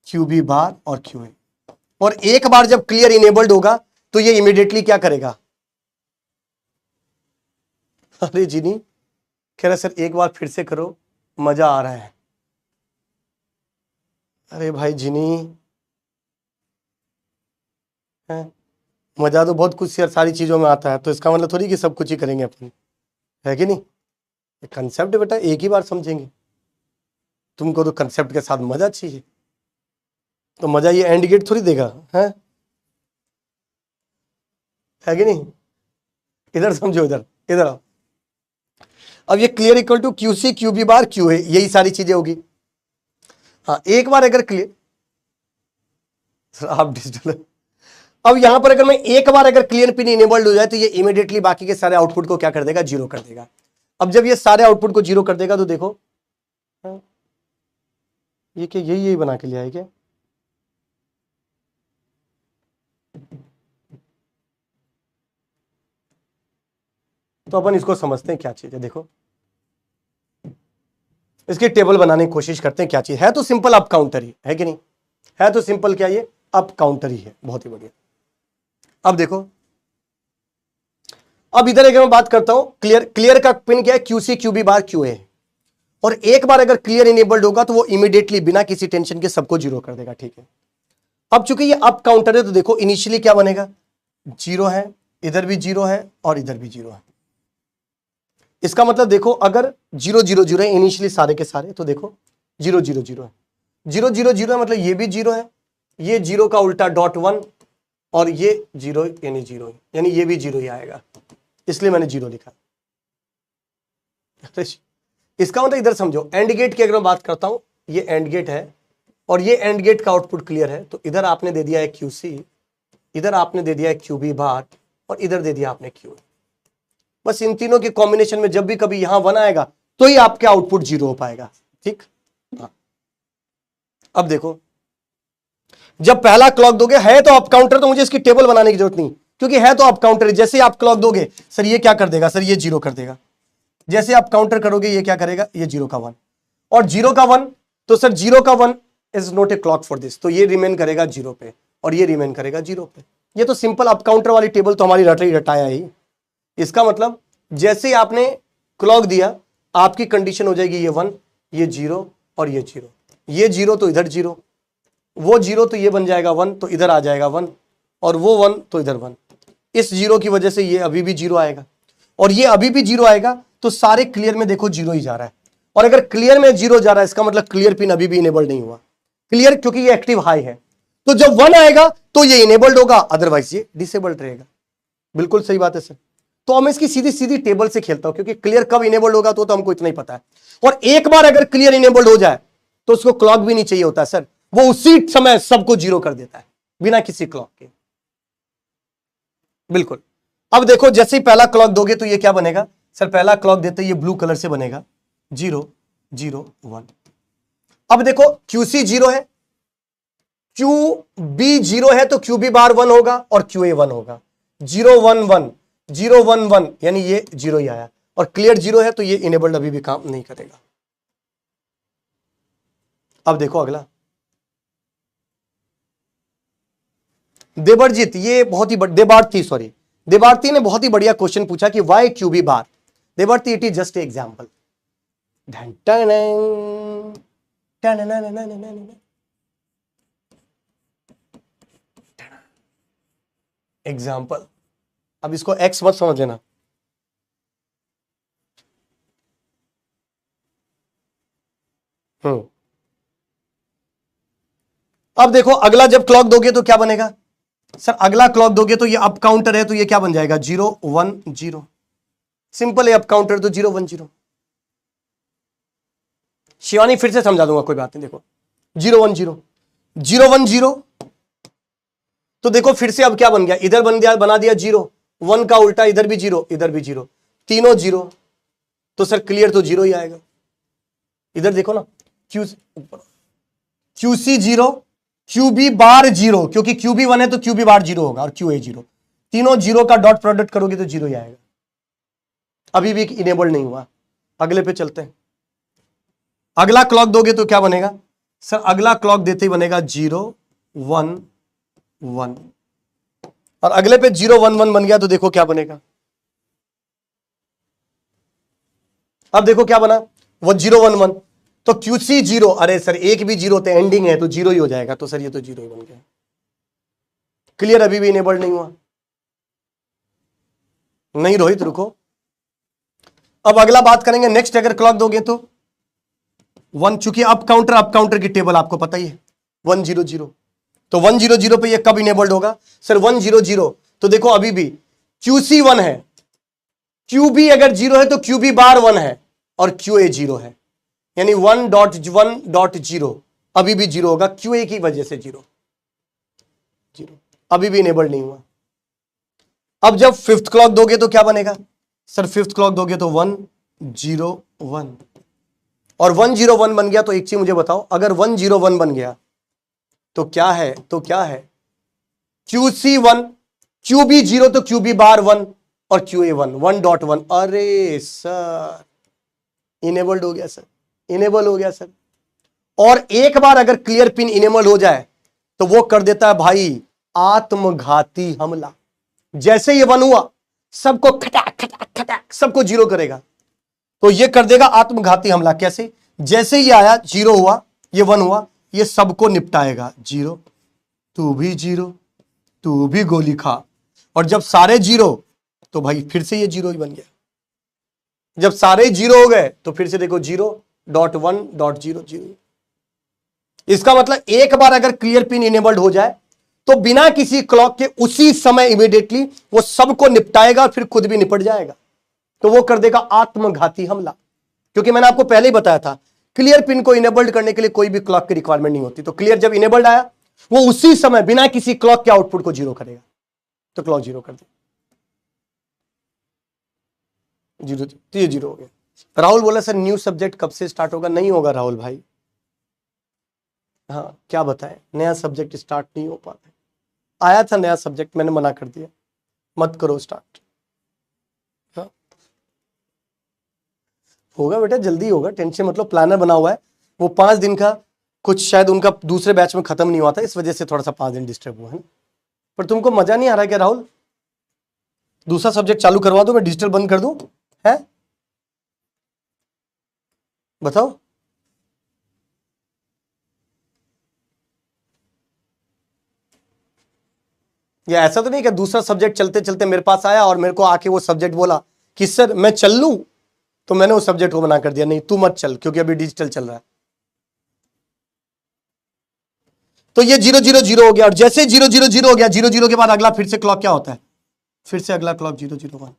क्यूबी बार और क्यूए। और एक बार जब क्लियर इनेबल्ड होगा तो ये इमीडिएटली क्या करेगा? अरे जी नहीं कह रहे सर एक बार फिर से करो, मजा आ रहा है। अरे भाई जिनी है, मजा तो बहुत कुछ यार सारी चीजों में आता है, तो इसका मतलब थोड़ी कि सब कुछ ही करेंगे अपन, है कि नहीं? कंसेप्ट बेटा एक ही बार समझेंगे, तुमको तो कंसेप्ट के साथ मजा चाहिए, तो मजा ये एंड गेट थोड़ी देगा, है कि नहीं? इधर समझो, इधर इधर आओ। अब ये clear equal to Q C Q B bar Q है, यही सारी चीजें होगी। हाँ एक बार अगर क्लियर, आप डिजिटल, अब यहां पर अगर मैं एक बार अगर क्लियर पिन इनेबल्ड हो जाए तो ये इमीडिएटली बाकी के सारे आउटपुट को क्या कर देगा? जीरो कर देगा। अब जब ये सारे आउटपुट को जीरो कर देगा तो देखो, ये क्या यही बना के लिया है क्या? तो अपन इसको समझते हैं क्या चीज है। देखो इसकी टेबल बनाने की कोशिश करते हैं क्या चीज है। तो सिंपल अप काउंटर ही है कि नहीं? है तो सिंपल क्या, ये अप काउंटर ही है। बहुत ही बढ़िया। अब देखो अब इधर अगर मैं बात करता हूं, क्लियर का पिन क्या है, QC QB बार QA है, और एक बार अगर क्लियर इनेबल्ड होगा तो वो इमीडिएटली बिना किसी टेंशन के सबको जीरो कर देगा, ठीक है। अब चूंकि ये अप काउंटर है तो देखो इनिशियली क्या बनेगा, जीरो है, इधर भी जीरो है और इधर भी जीरो है। इसका मतलब देखो अगर 0 0 0 है इनिशियली सारे के सारे, तो देखो 0 0 0 है, 0 0 0 है, मतलब ये भी जीरो है, ये जीरो का उल्टा डॉट 1 और ये जीरो यानी जीरो, यानी ये भी जीरो ही आएगा, इसलिए मैंने जीरो लिखा। इसका मतलब इधर समझो, एंड गेट की अगर मैं बात करता हूं, ये एंड गेट है और ये एंड गेट का आउटपुट क्लियर है, तो इधर आपने दे दिया है QC, इधर आपने दे दिया है QB बार और इधर दे दिया आपने QA। बस इन तीनों के कॉम्बिनेशन में जब भी कभी यहां 1 आएगा तो ही आपके आउटपुट जीरो हो पाएगा, ठीक। हाँ। अब देखो जब पहला क्लॉक दोगे, है तो अप काउंटर, तो मुझे इसकी टेबल बनाने की जरूरत नहीं, क्योंकि है तो अप काउंटर। जैसे आप क्लॉक दोगे सर ये क्या कर देगा, सर ये जीरो कर देगा। जैसे आप काउंटर करोगे ये क्या करेगा, ये 0 का 1 और 0 का 1, तो सर 0 का 1 is not a clock for this, तो ये रिमेन करेगा 0 पे और ये रिमेन करेगा 0 पे। ये तो सिंपल अप काउंटर वाली टेबल तो हमारी रटाया ही। इसका मतलब जैसे आपने क्लॉक दिया आपकी कंडीशन हो जाएगी ये 1, ये 0 और ये 0, ये 0 तो इधर 0, वो 0 तो ये बन जाएगा 1, तो इधर आ जाएगा 1 और वो 1 तो इधर 1। इस 0 की वजह से ये अभी भी 0 आएगा और ये अभी भी 0 आएगा, तो सारे क्लियर में देखो 0 ही जा रहा है। और अगर क्लियर में 0 जा रहा है इसका मतलब क्लियर पिन अभी भी इनेबल्ड नहीं हुआ, क्लियर क्योंकि ये एक्टिव हाई है, तो जब 1 आएगा तो ये इनेबल्ड होगा, अदरवाइज ये डिसेबल्ड रहेगा। बिल्कुल सही बात है सर। तो मैं इसकी सीधी सीधी टेबल से खेलता हूं, क्योंकि क्लियर कब इनेबल्ड होगा तो हमको इतना ही पता है। और एक बार अगर क्लियर इनेबल्ड हो जाए तो उसको क्लॉक भी नहीं चाहिए होता सर, वो उसी समय सबको 0 कर देता है बिना किसी क्लॉक के। बिल्कुल। अब देखो जैसे ही पहला क्लॉक दोगे तो ये क्या बनेगा, सर पहला क्लॉक देते ये ब्लू कलर से बनेगा 0 0 1। अब देखो QC 0 है, QB 0 है, तो QB बार 1 होगा और QA 1 होगा। 0 1 1 0 1 1 यानी ये 0 ही आया, और क्लियर 0 है तो ये इनेबल्ड अभी भी काम नहीं करेगा। अब देखो अगला देवर्जीत, ये बहुत ही देवार्थी ने बहुत ही बढ़िया क्वेश्चन पूछा कि वाई QB बार। देवार्थी, it is just example. Example, अब इसको एक्स मत समझ लेना। अब देखो अगला जब क्लॉक दोगे तो क्या बनेगा, सर अगला क्लॉक दोगे तो ये अप काउंटर है तो ये क्या बन जाएगा 0 1 0। सिंपल है, अप काउंटर तो 0 1 0। शिवानी फिर से समझा दूंगा, कोई बात नहीं। देखो 0 1 0 0 1 0, तो देखो फिर से अब क्या बन गया, इधर बना दिया 0, 1 का उल्टा इधर भी 0 इधर भी 0, तीनों 0, तो सर क्लियर तो 0 ही आएगा। इधर देखो ना, QC 0 QB बार 0, क्योंकि QB 1 है तो QB बार 0 होगा और QA 0, तीनों 0 का डॉट प्रोडक्ट करोगे तो 0 ही आएगा। अभी भी इनेबल्ड नहीं हुआ। अगले पे चलते हैं। अगला क्लॉक दोगे तो क्या बनेगा, सर अगला क्लॉक देते ही बनेगा 0 1 1, और अगले पे 0 1 1 बन गया तो देखो क्या बनेगा। अब देखो क्या बना, वो 0 1 1, तो QC 0, अरे सर एक भी 0 तो एंडिंग है तो 0 ही हो जाएगा, तो सर ये तो 0 ही बन गया। क्लियर अभी भी इनेबल्ड नहीं हुआ। नहीं रोहित रुको, अब अगला बात करेंगे नेक्स्ट। अगर क्लॉक दोगे तो 1, चूंकि अप काउंटर की टेबल आपको पता ही है 1 0 0, तो 1 0 0 पे ये कब इनेबल्ड होगा, सर 1 0 0, तो देखो अभी भी QC 1 है, QB अगर 0 है तो QB बार 1 है और QA 0 है, यानी 1.1.0 अभी भी 0 होगा, QA की वजह से 0 0, अभी भी इनेबल्ड नहीं हुआ। अब जब फिफ्थ क्लॉक दोगे तो क्या बनेगा, सर फिफ्थ क्लॉक दोगे तो 1 0 1, और 1 0 1 बन गया तो एक चीज मुझे बताओ, अगर 1 0 1 बन गया तो क्या है, QC 1 QB 0 तो QB बार 1 और QA 1 1.1, अरे सर इनेबल्ड हो गया सर, इनेबल हो गया सर। और एक बार अगर क्लियर पिन इनेबल हो जाए तो वो कर देता है भाई आत्मघाती हमला। जैसे ये 1 हुआ सबको खटाक खटाक खटाक सबको जीरो करेगा। तो ये कर देगा आत्मघाती हमला। कैसे? जैसे ही आया जीरो हुआ, ये वन हुआ, ये सबको निपटाएगा। जीरो, तू भी जीरो, तू भी गोली खा। और जब सारे जीरो, तो भाई फिर से ये जीरो ही बन गया। जब सारे जीरो हो गए तो फिर से देखो 0.1.0.0। इसका मतलब एक बार अगर क्लियर पिन इनेबल्ड हो जाए तो बिना किसी क्लॉक के उसी समय इमीडिएटली वो सबको निपटाएगा, फिर खुद भी निपट जाएगा। तो वो कर देगा आत्मघाती हमला। क्योंकि मैंने आपको पहले ही बताया था, क्लियर पिन को इनेबल्ड करने के लिए कोई भी क्लॉक की रिक्वायरमेंट नहीं होती। तो क्लियर जब इनेबल्ड आया, वो उसी समय बिना किसी क्लॉक के आउटपुट को जीरो करेगा। तो क्लॉक जीरो कर दे, जीरो, तो ये जीरो हो गया। राहुल बोला सर न्यू सब्जेक्ट कब से स्टार्ट होगा? नहीं होगा राहुल भाई। हाँ क्या बताएं, नया सब्जेक्ट स्टार्ट नहीं हो पाता। आया था नया सब्जेक्ट, मैंने मना कर दिया, मत करो स्टार्ट। हाँ होगा बेटा, जल्दी होगा, टेंशन मतलब। प्लानर बना हुआ है, वो 5 दिन का, कुछ शायद उनका दूसरे बैच में खत्म नहीं हुआ था, इस वजह से थोड़ा सा 5 दिन डिस्टर्ब हुआ है। पर तुमको मजा नहीं आ रहा क्या राहुल? दूसरा सब्जेक्ट चालू करवा दो, मैं डिजिटल बंद कर दूं? है बताओ। या ऐसा तो नहीं कि दूसरा सब्जेक्ट चलते चलते मेरे पास आया और मेरे को आके वो सब्जेक्ट बोला कि सर मैं चल लूं, तो मैंने उस सब्जेक्ट को मना कर दिया, नहीं तू मत चल क्योंकि अभी डिजिटल चल रहा है। तो ये 0 0 0 हो गया। और जैसे 0 0 0 हो गया, 0 0 के बाद अगला फिर से क्लॉक क्या होता है? फिर से अगला क्लॉक 0 0 1।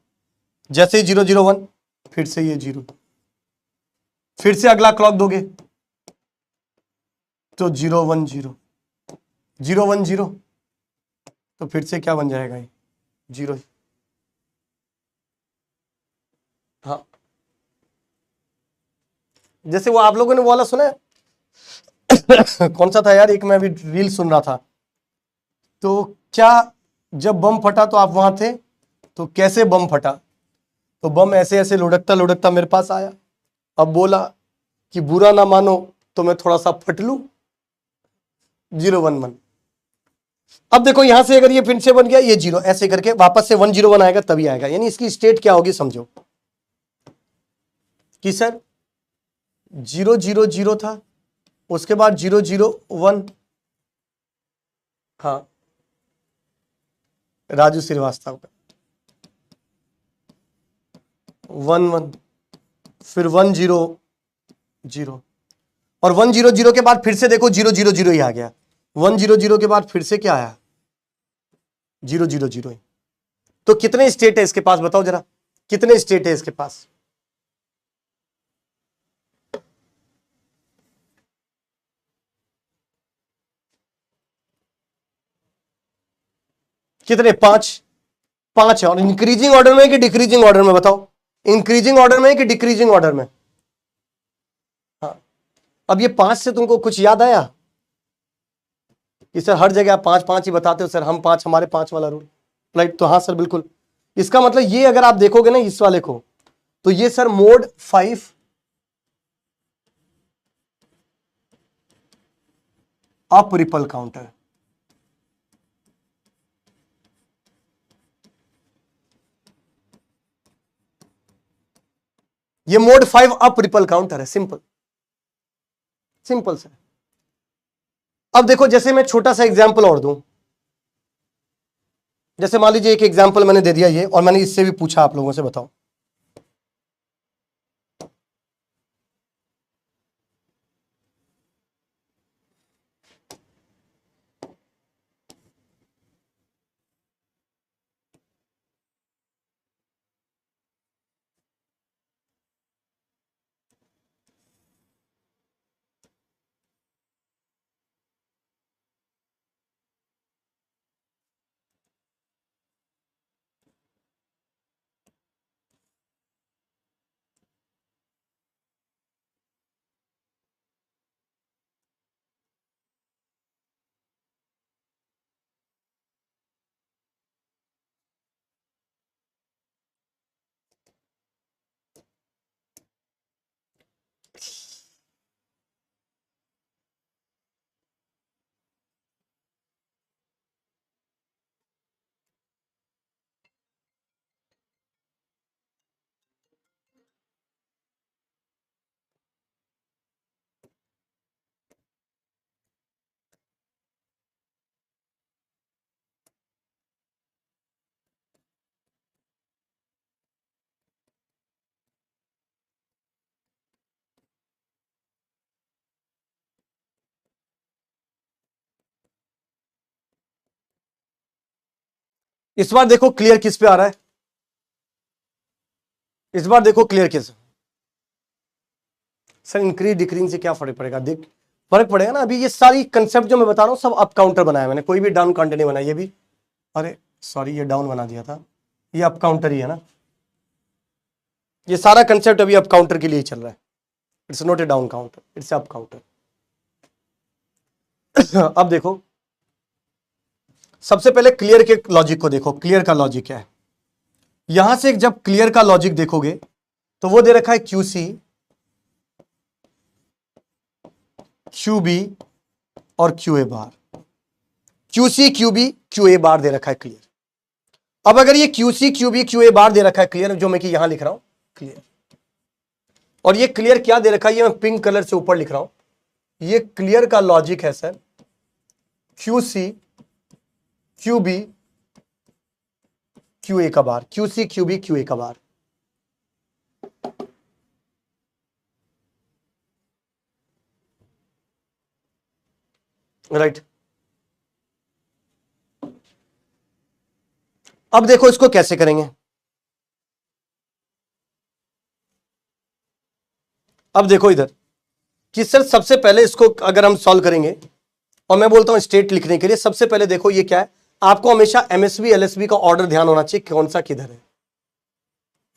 जैसे 0 0 1, फिर से ये जीरो, फिर से अगला क्लॉक दोगे तो 0 1 0, 0 1 0, तो फिर से क्या बन जाएगा? ये जीरो। हाँ जैसे वो आप लोगों ने वो वाला सुना है कौन सा था यार, एक मैं अभी रील सुन रहा था, तो क्या जब बम फटा तो आप वहां थे, तो कैसे बम फटा? तो बम ऐसे ऐसे लुढ़कता लुढ़कता मेरे पास आया, अब बोला कि बुरा ना मानो तो मैं थोड़ा सा फट लूं। 0 1 1। अब देखो यहां से अगर ये फिर से बन गया, ये जीरो, ऐसे करके वापस से 1 0 1 आएगा, तभी आएगा। यानी इसकी स्टेट क्या होगी समझो, कि सर 0 0 0 था, उसके बाद 0 0 1। हाँ राजू श्रीवास्तव का 1 1, फिर 1 0 0, और 1 0 0 के बाद फिर से देखो 0 0 0 ही आ गया। 1 0 0 के बाद फिर से क्या आया? 0 0 0 ही। तो कितने स्टेट है इसके पास बताओ जरा, कितने स्टेट है इसके पास? कितने? 5। 5 है। और इंक्रीजिंग ऑर्डर में कि डिक्रीजिंग ऑर्डर में बताओ? इंक्रीजिंग ऑर्डर में कि डिक्रीजिंग ऑर्डर में? हाँ अब ये 5 से तुमको कुछ याद आया कि सर हर जगह आप 5 5 ही बताते हो सर, हम 5, हमारे 5 वाला रूल, राइट? तो हाँ सर बिल्कुल। इसका मतलब ये अगर आप देखोगे ना इस वाले को, तो ये sir mode 5 up ripple counter. ये मोड 5 अप रिपल काउंटर है, सिंपल सिंपल सर। अब देखो जैसे मैं छोटा सा एग्जांपल और दूं, जैसे मान लीजिए एक एग्जांपल मैंने दे दिया ये, और मैंने इससे भी पूछा आप लोगों से, बताओ इस बार देखो क्लियर किस पे आ रहा है, इस बार देखो क्लियर किस। सर इंक्रीज डिक्रीज से क्या फर्क पड़ेगा, देख फर्क पड़ेगा ना। अभी ये सारी कंसेप्ट जो मैं बता रहा हूं सब अप काउंटर बनाया मैंने, कोई भी डाउन काउंटर नहीं बनाया। ये भी, अरे सॉरी ये डाउन बना दिया था, ये अप काउंटर ही है ना। ये सारा कंसेप्ट अभी अप काउंटर के लिए चल रहा है। It's not a down counter, it's up counter. अब देखो सबसे पहले क्लियर के लॉजिक को देखो, क्लियर का लॉजिक क्या है। यहां से जब क्लियर का लॉजिक देखोगे तो वो दे रखा है QC QB और QA बार। QC QB QA बार दे रखा है क्लियर। अब अगर ये QC QB QA बार दे रखा है क्लियर, जो मैं कि यहां लिख रहा हूं क्लियर, और ये क्लियर क्या दे रखा है, ये मैं पिंक कलर से ऊपर लिख रहा हूं। ये क्लियर का लॉजिक है सर QC QB QA का बार, QC QB QA का बार। राइट। अब देखो इसको कैसे करेंगे। अब देखो इधर कि सर सबसे पहले इसको अगर हम सॉल्व करेंगे, और मैं बोलता हूं स्टेट लिखने के लिए, सबसे पहले देखो ये क्या है, आपको हमेशा MSB LSB का ऑर्डर ध्यान होना चाहिए, कौन सा किधर है।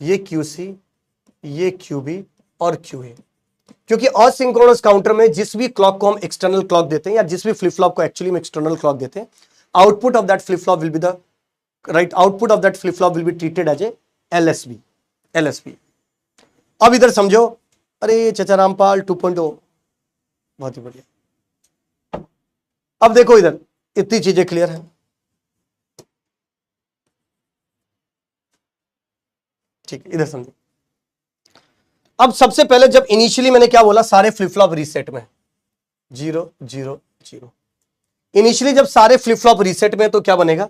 ये QC, ये QB और QA, क्योंकि असिंक्रोनस काउंटर में जिस भी क्लॉक को हम एक्सटर्नल क्लॉक देते हैं, या जिस भी फ्लिप फ्लॉप को एक्चुअली में एक्सटर्नल क्लॉक देते हैं, output of that flip flop will be the right, output of that flip flop will be treated as a LSB। अब इधर समझो, अरे चचा रामपाल 2.0, बहुत ही बढ़िया। अब देखो इधर इतनी चीजें क्लियर है। ठीक है, इधर समझो। अब सबसे पहले जब इनिशियली मैंने क्या बोला, सारे फ्लिप फ्लॉप रीसेट में 0 0 0। इनिशियली जब सारे फ्लिप फ्लॉप रीसेट में तो क्या बनेगा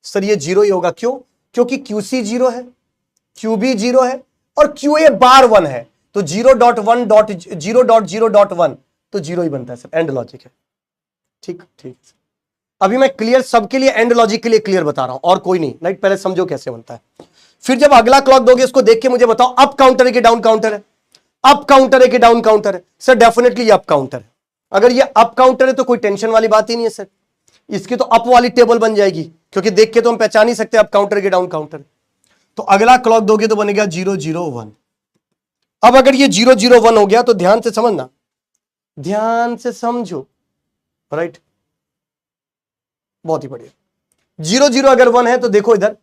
सर, ये 0 ही होगा। क्यों? क्योंकि QC 0 है, QB 0 है और QA बार 1 है, तो 0.1 तो 0 ही बनता है सर, एंड लॉजिक है। ठीक ठीक। अभी मैं क्लियर सबके लिए, एंड लॉजिक के लिए क्लियर बता रहा हूं, और कोई नहीं। राइट, पहले समझो कैसे बनता है, फिर जब अगला क्लॉक दोगे इसको देख के मुझे बताओ अप काउंटर है कि डाउन काउंटर है, अप काउंटर है कि डाउन काउंटर है। सर डेफिनेटली ये अप काउंटर है। अगर ये अप काउंटर है तो कोई टेंशन वाली बात ही नहीं है सर, इसकी तो अप वाली टेबल बन जाएगी, क्योंकि देख के तो हम पहचान ही सकते हैं अप काउंटर के डाउन काउंटर। तो अगला क्लॉक दोगे तो बनेगा 0 0 1। अब अगर ये 0 0 1 हो गया तो ध्यान से समझना, ध्यान से समझो। राइट, बहुत ही बढ़िया। 0 0 अगर 1 है तो देखो इधर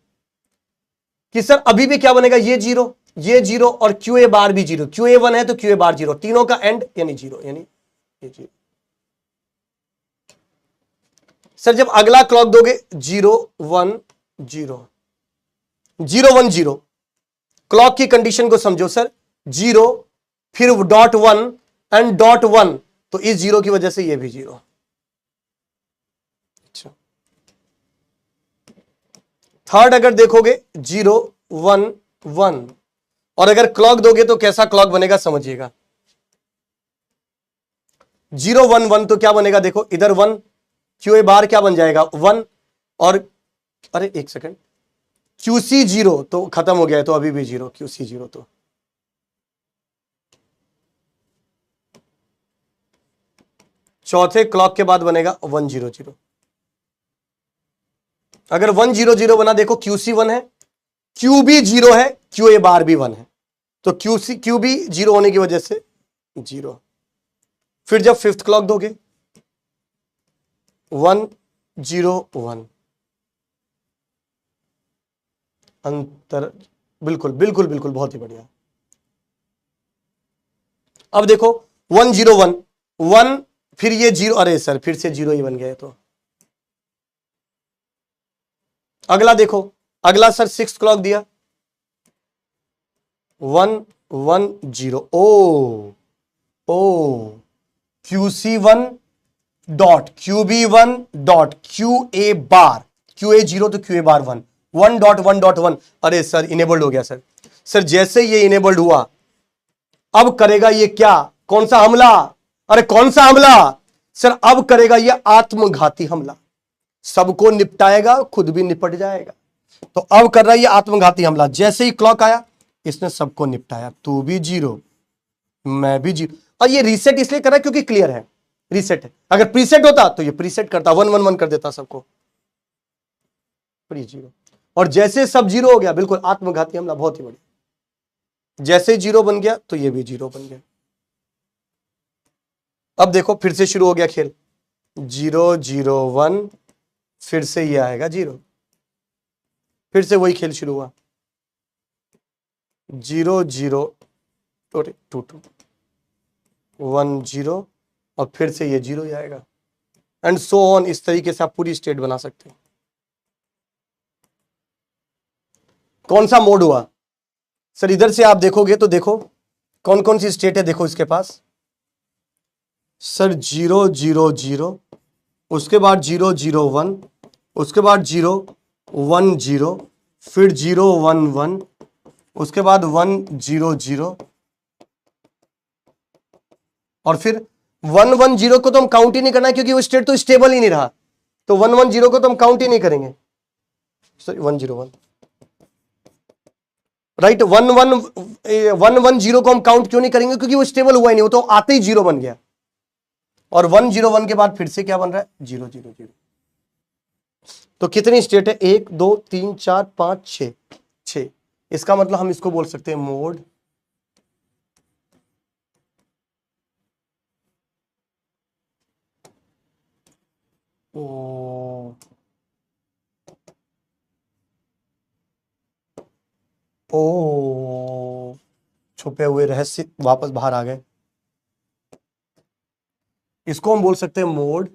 कि सर अभी भी क्या बनेगा, ये 0 और QA बार भी 0। QA 1 है तो QA बार 0, तीनों का एंड यानी 0, यानी ये 0। सर जब अगला क्लॉक दोगे 0 1 0 0 1 0, क्लॉक की कंडीशन को समझो सर, 0 फिर .1 एंड .1, तो इस 0 की वजह से ये भी 0। अच्छा, थर्ड अगर देखोगे 0 1 1, और अगर क्लॉक दोगे तो कैसा क्लॉक बनेगा समझिएगा, 0 1 1 तो क्या बनेगा, देखो इधर 1, QA बार क्या बन जाएगा 1, और अरे एक सेकंड, QC 0 तो खत्म हो गया है, तो अभी भी 0, QC 0 तो चौथे क्लॉक के बाद बनेगा 1 0 0। अगर 1 0 0 बना, देखो QC 1 है, QB 0 है, QA बार भी 1 है, तो QB 0 होने की वजह से 0। फिर जब फिफ्थ क्लॉक दोगे 1 0 1, अंतर, बिल्कुल बिल्कुल बिल्कुल, बहुत ही बढ़िया। अब देखो 1 0 1 1, फिर ये 0, अरे सर फिर से 0 ही बन गए। तो अगला देखो, अगला सर सिक्स क्लॉक दिया 1 1 0, ओ QC 1 dot QB 1 dot QA बार, QA 0 तो QA बार 1 1.1.1, अरे सर इनेबल्ड हो गया सर। सर जैसे ये इनेबल्ड हुआ, अब करेगा ये क्या, कौन सा हमला, अरे कौन सा हमला सर, अब करेगा ये आत्मघाती हमला। सबको निपटाएगा, खुद भी निपट जाएगा। तो अब कर रहा है ये आत्मघाती हमला। जैसे ही क्लॉक आया इसने सबको निपटाया, तू भी जीरो मैं भी जीरो। और ये रीसेट इसलिए कर रहा है क्योंकि क्लियर है, रीसेट है। अगर प्रीसेट होता तो ये प्रीसेट करता, 1 1 1 कर देता सबको, जीरो। और जैसे सब जीरो हो गया, बिल्कुल आत्मघाती हमला, बहुत ही बढ़िया। जैसे जीरो बन गया तो ये भी जीरो बन गया। अब देखो फिर से शुरू हो गया खेल, 0 0 1, फिर से ये आएगा जीरो, फिर से वही खेल शुरू हुआ, 0 0 2 2 1 0, और फिर से ये जीरो ही आएगा, एंड सो ऑन। इस तरीके से आप पूरी स्टेट बना सकते हैं। कौन सा मोड हुआ सर? इधर से आप देखोगे तो देखो कौन कौन सी स्टेट है, देखो इसके पास सर 0 0 0, उसके बाद 0 0 1, उसके बाद 0 1 0, फिर 0 1 1, उसके बाद 1 0 0, और फिर 1 1 0 को तो हम काउंट ही नहीं करना है क्योंकि वो स्टेट तो स्टेबल ही नहीं रहा, तो 1 1 0 को तो हम काउंट ही नहीं करेंगे। Sorry 1 0 1, right. 1 1 0 को हम काउंट क्यों नहीं करेंगे? क्योंकि वो स्टेबल हुआ ही नहीं, वो तो आते ही जीरो बन गया। और 1 0 1 के बाद फिर से क्या बन रहा है? 0 0 0। तो कितनी स्टेट है? 1 2 3 4 5 6, 6। इसका मतलब हम इसको बोल सकते हैं मोड ओ, छुपे हुए रहस्य वापस बाहर आ गए। इसको हम बोल सकते हैं मोड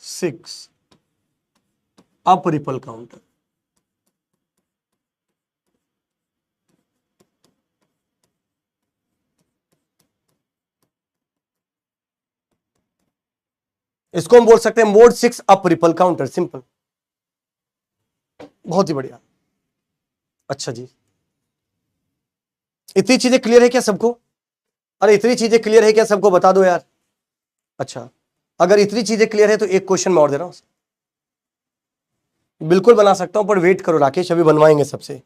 6 अप रिपल काउंटर। इसको हम बोल सकते हैं mode 6 up ripple counter. Simple, बहुत ही बढ़िया। अच्छा जी, इतनी चीजें क्लियर है क्या सबको? अरे इतनी चीजें क्लियर है क्या सबको? बता दो यार। अच्छा, अगर इतनी चीजें क्लियर है तो एक क्वेश्चन मैं और दे रहा हूं। बिल्कुल बना सकता हूं, पर वेट करो राकेश, अभी बनवाएंगे सबसे।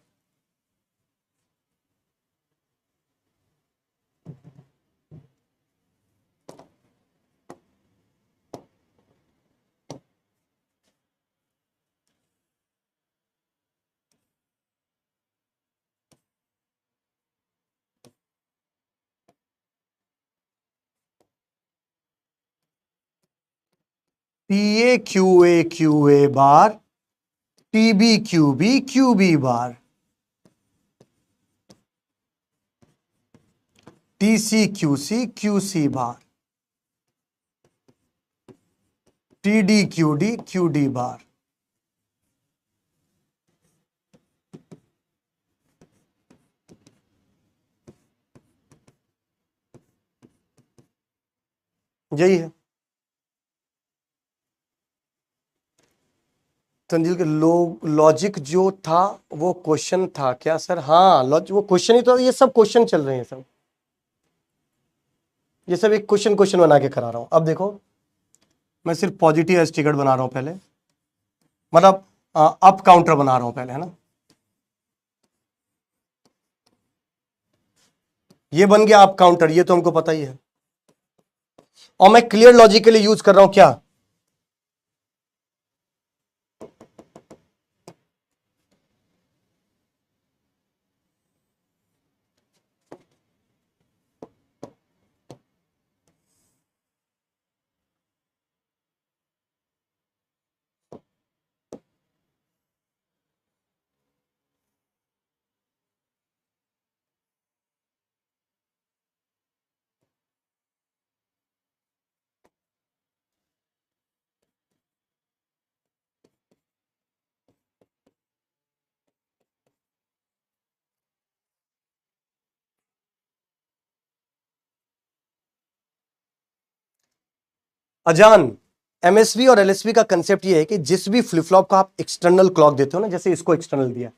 PA QA QA बार, PB QB QB बार, TC QC QC बार, TD QD QD बार। यही है तंजील के लॉजिक जो था वो क्वेश्चन था क्या सर? हाँ, लॉजिक वो क्वेश्चन ही तो, ये सब क्वेश्चन चल रहे हैं सब, ये सब एक क्वेश्चन क्वेश्चन बना के करा रहा हूं। अब देखो मैं सिर्फ पॉजिटिव एज टिकट बना रहा हूं पहले, मतलब अप काउंटर बना रहा हूं पहले, है ना। ये बन गया अप काउंटर, ये तो हमको पता ही है। और मैं क्लियर लॉजिक के लिए यूज कर रहा हूं क्या? अजान, एमएसबी और एलएसबी का कंसेप्ट ये है कि जिस भी फ्लिप फ्लॉप का आप एक्सटर्नल क्लॉक देते हो ना, जैसे इसको एक्सटर्नल दिया,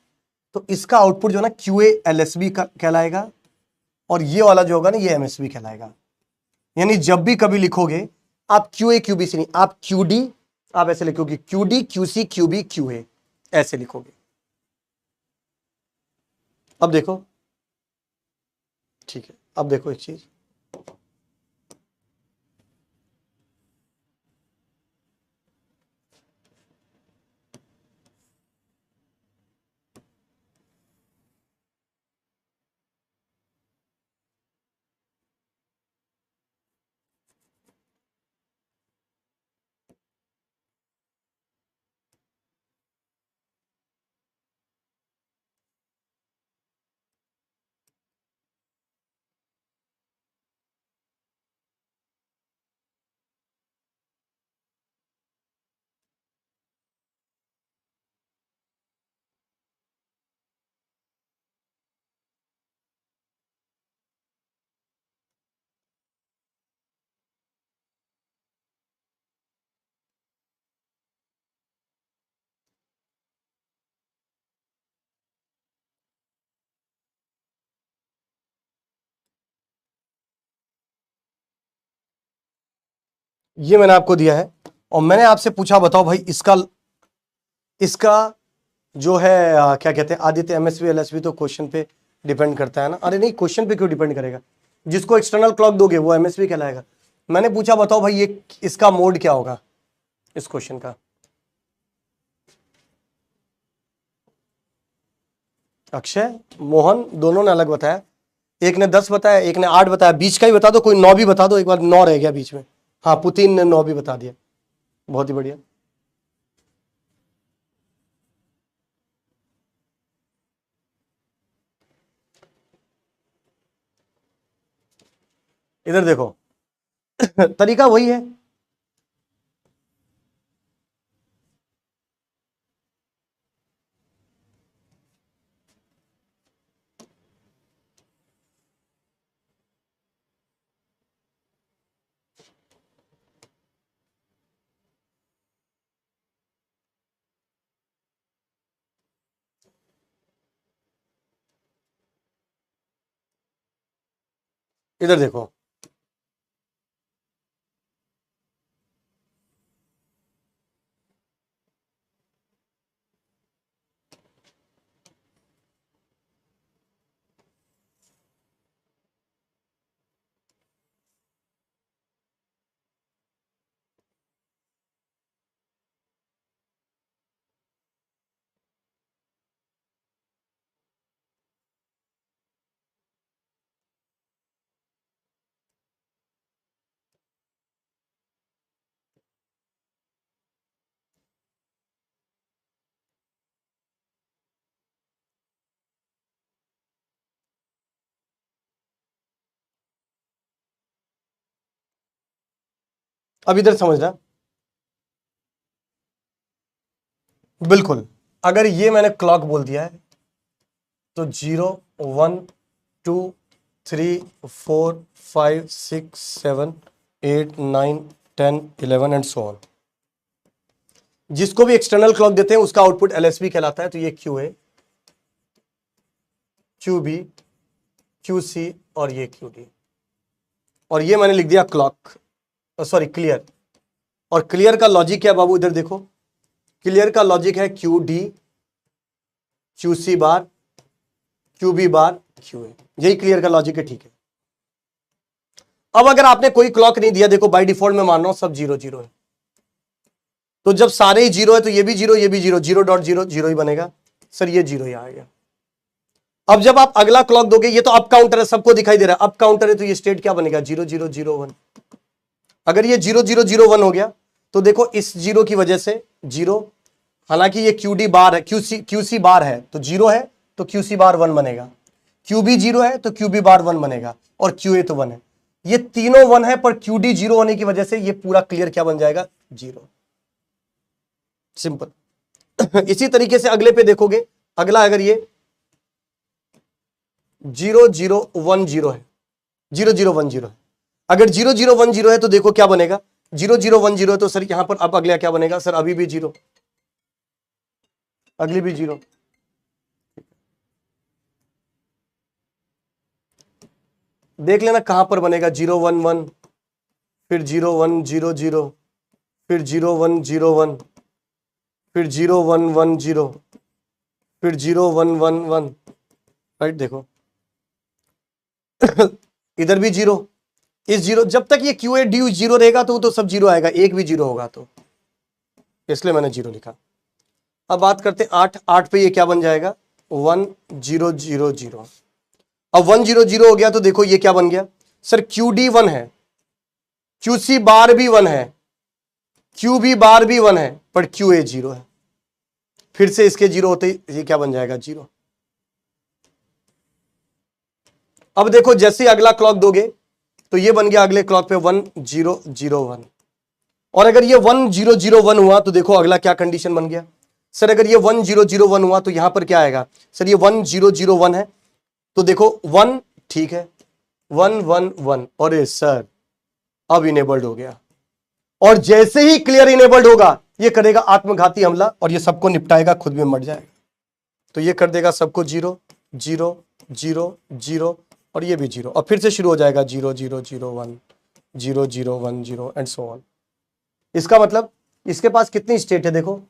तो इसका आउटपुट जो है ना क्यूए एलएसबी का कहलाएगा, और ये वाला जो होगा ना ये एमएसबी कहलाएगा। यानी जब भी कभी लिखोगे आप Q A Q B C नहीं, आप क्यू डी, आप ऐसे लिखोगे Q D Q C Q B Q A, ऐसे लिखोगे। अब देखो, ठीक है, अब देखो एक चीज, ये मैंने आपको दिया है और मैंने आपसे पूछा बताओ भाई इसका इसका जो है क्या कहते हैं आदित्य, एमएसवी एलएसवी तो क्वेश्चन पे डिपेंड करता है ना। अरे नहीं, क्वेश्चन पे क्यों डिपेंड करेगा, जिसको एक्सटर्नल क्लॉक दोगे वो एमएसवी कहलाएगा। मैंने पूछा बताओ भाई ये इसका मोड क्या होगा इस क्वेश्चन का। अक्षय, मोहन दोनों ने अलग बताया, एक ने 10 बताया, एक ने 8 बताया, बीच का ही बता दो, कोई 9 भी बता दो, एक बार 9 रह गया बीच में। हाँ, पुतिन ने 9 भी बता दिया, बहुत ही बढ़िया। इधर देखो तरीका वही है, इधर देखो अब इधर समझना, बिल्कुल अगर ये मैंने क्लॉक बोल दिया है तो 0 1 2 3 4 5 6 7 8 9 10 11 एंड सो ऑन। जिसको भी एक्सटर्नल क्लॉक देते हैं उसका आउटपुट एलएसबी कहलाता है। तो ये Q A, Q B, Q C और ये क्यू डी, और ये मैंने लिख दिया क्लॉक, सॉरी क्लियर। और क्लियर का लॉजिक क्या बाबू, इधर देखो, क्लियर का लॉजिक है Q D Q C bar Q B bar Q A, यही क्लियर का लॉजिक है, ठीक है। अब अगर आपने कोई क्लॉक नहीं दिया, देखो बाय डिफॉल्ट में मान रहा हूं सब 0 0 है, तो जब सारे ही 0 है तो ये भी 0 ये भी 0, 0.0 0 ही बनेगा। सर ये 0 ही आ गया। अब जब आप अगला क्लॉक दोगे, ये तो अप काउंटर है, सबको दिखाई दे रहा है अप काउंटर है, तो ये स्टेट क्या बनेगा 0 0 0 1। अगर ये 0 0 0 1 हो गया तो देखो इस 0 की वजह से 0, हालांकि ये क्यू डी बार है, क्यू सी बार है तो 0 है तो क्यू सी बार 1 बनेगा, क्यू बी 0 है तो क्यू बी बार 1 बनेगा, और क्यू ए तो 1 है। ये तीनों 1 है, पर क्यू डी 0 होने की वजह से ये पूरा क्लियर क्या बन जाएगा 0, सिंपल। इसी तरीके से अगले पे देखोगे, अगला अगर ये 0 0 1 0 है, 0 0 1 0 है, अगर 0 0 1 0 है तो देखो क्या बनेगा, 0 0 1 0 है तो सर यहां पर अब अगला क्या बनेगा, सर अभी भी 0, अगली भी 0। देख लेना कहां पर बनेगा 0 1 1, फिर 0 1 0 0, फिर 0 1 0 1, फिर 0 1 1 0, फिर 0 1 1 1, राइट। देखो इधर भी 0, इस 0, जब तक ये क्यू ए डी 0 रहेगा तो सब 0 आएगा, एक भी 0 होगा तो, इसलिए मैंने 0 लिखा। अब बात करते 8, 8 पे ये क्या बन जाएगा 1 0 0 0। अब 1 0 0 हो गया तो देखो ये क्या बन गया सर, क्यू डी 1 है, क्यू सी बार भी 1 है, क्यू बी बार भी 1 है, पर क्यू ए 0 है। फिर से इसके 0 होते ही ये क्या बन जाएगा 0। अब देखो जैसे अगला क्लॉक दोगे तो ये बन गया अगले क्लॉक पे 1 0 0 1। और अगर ये 1 0 0 1 हुआ तो देखो अगला क्या कंडीशन बन गया सर, अगर ये 1 0 0 1 हुआ तो यहां पर क्या आएगा सर, ये 1 0 0 1 है तो देखो 1 ठीक है, 1 1 1, और ये सर अब इनेबल्ड हो गया। और जैसे ही क्लियर इनेबल्ड होगा ये करेगा आत्मघाती हमला और ये सबको निपटाएगा, खुद भी मर जाएगा। तो ये कर देगा सबको 0 0 0 0, और ये भी 0, और फिर से शुरू हो जाएगा 0 0 0 1 0 0 1 0 एंड सो ऑन। इसका मतलब इसके पास कितनी स्टेट है देखो,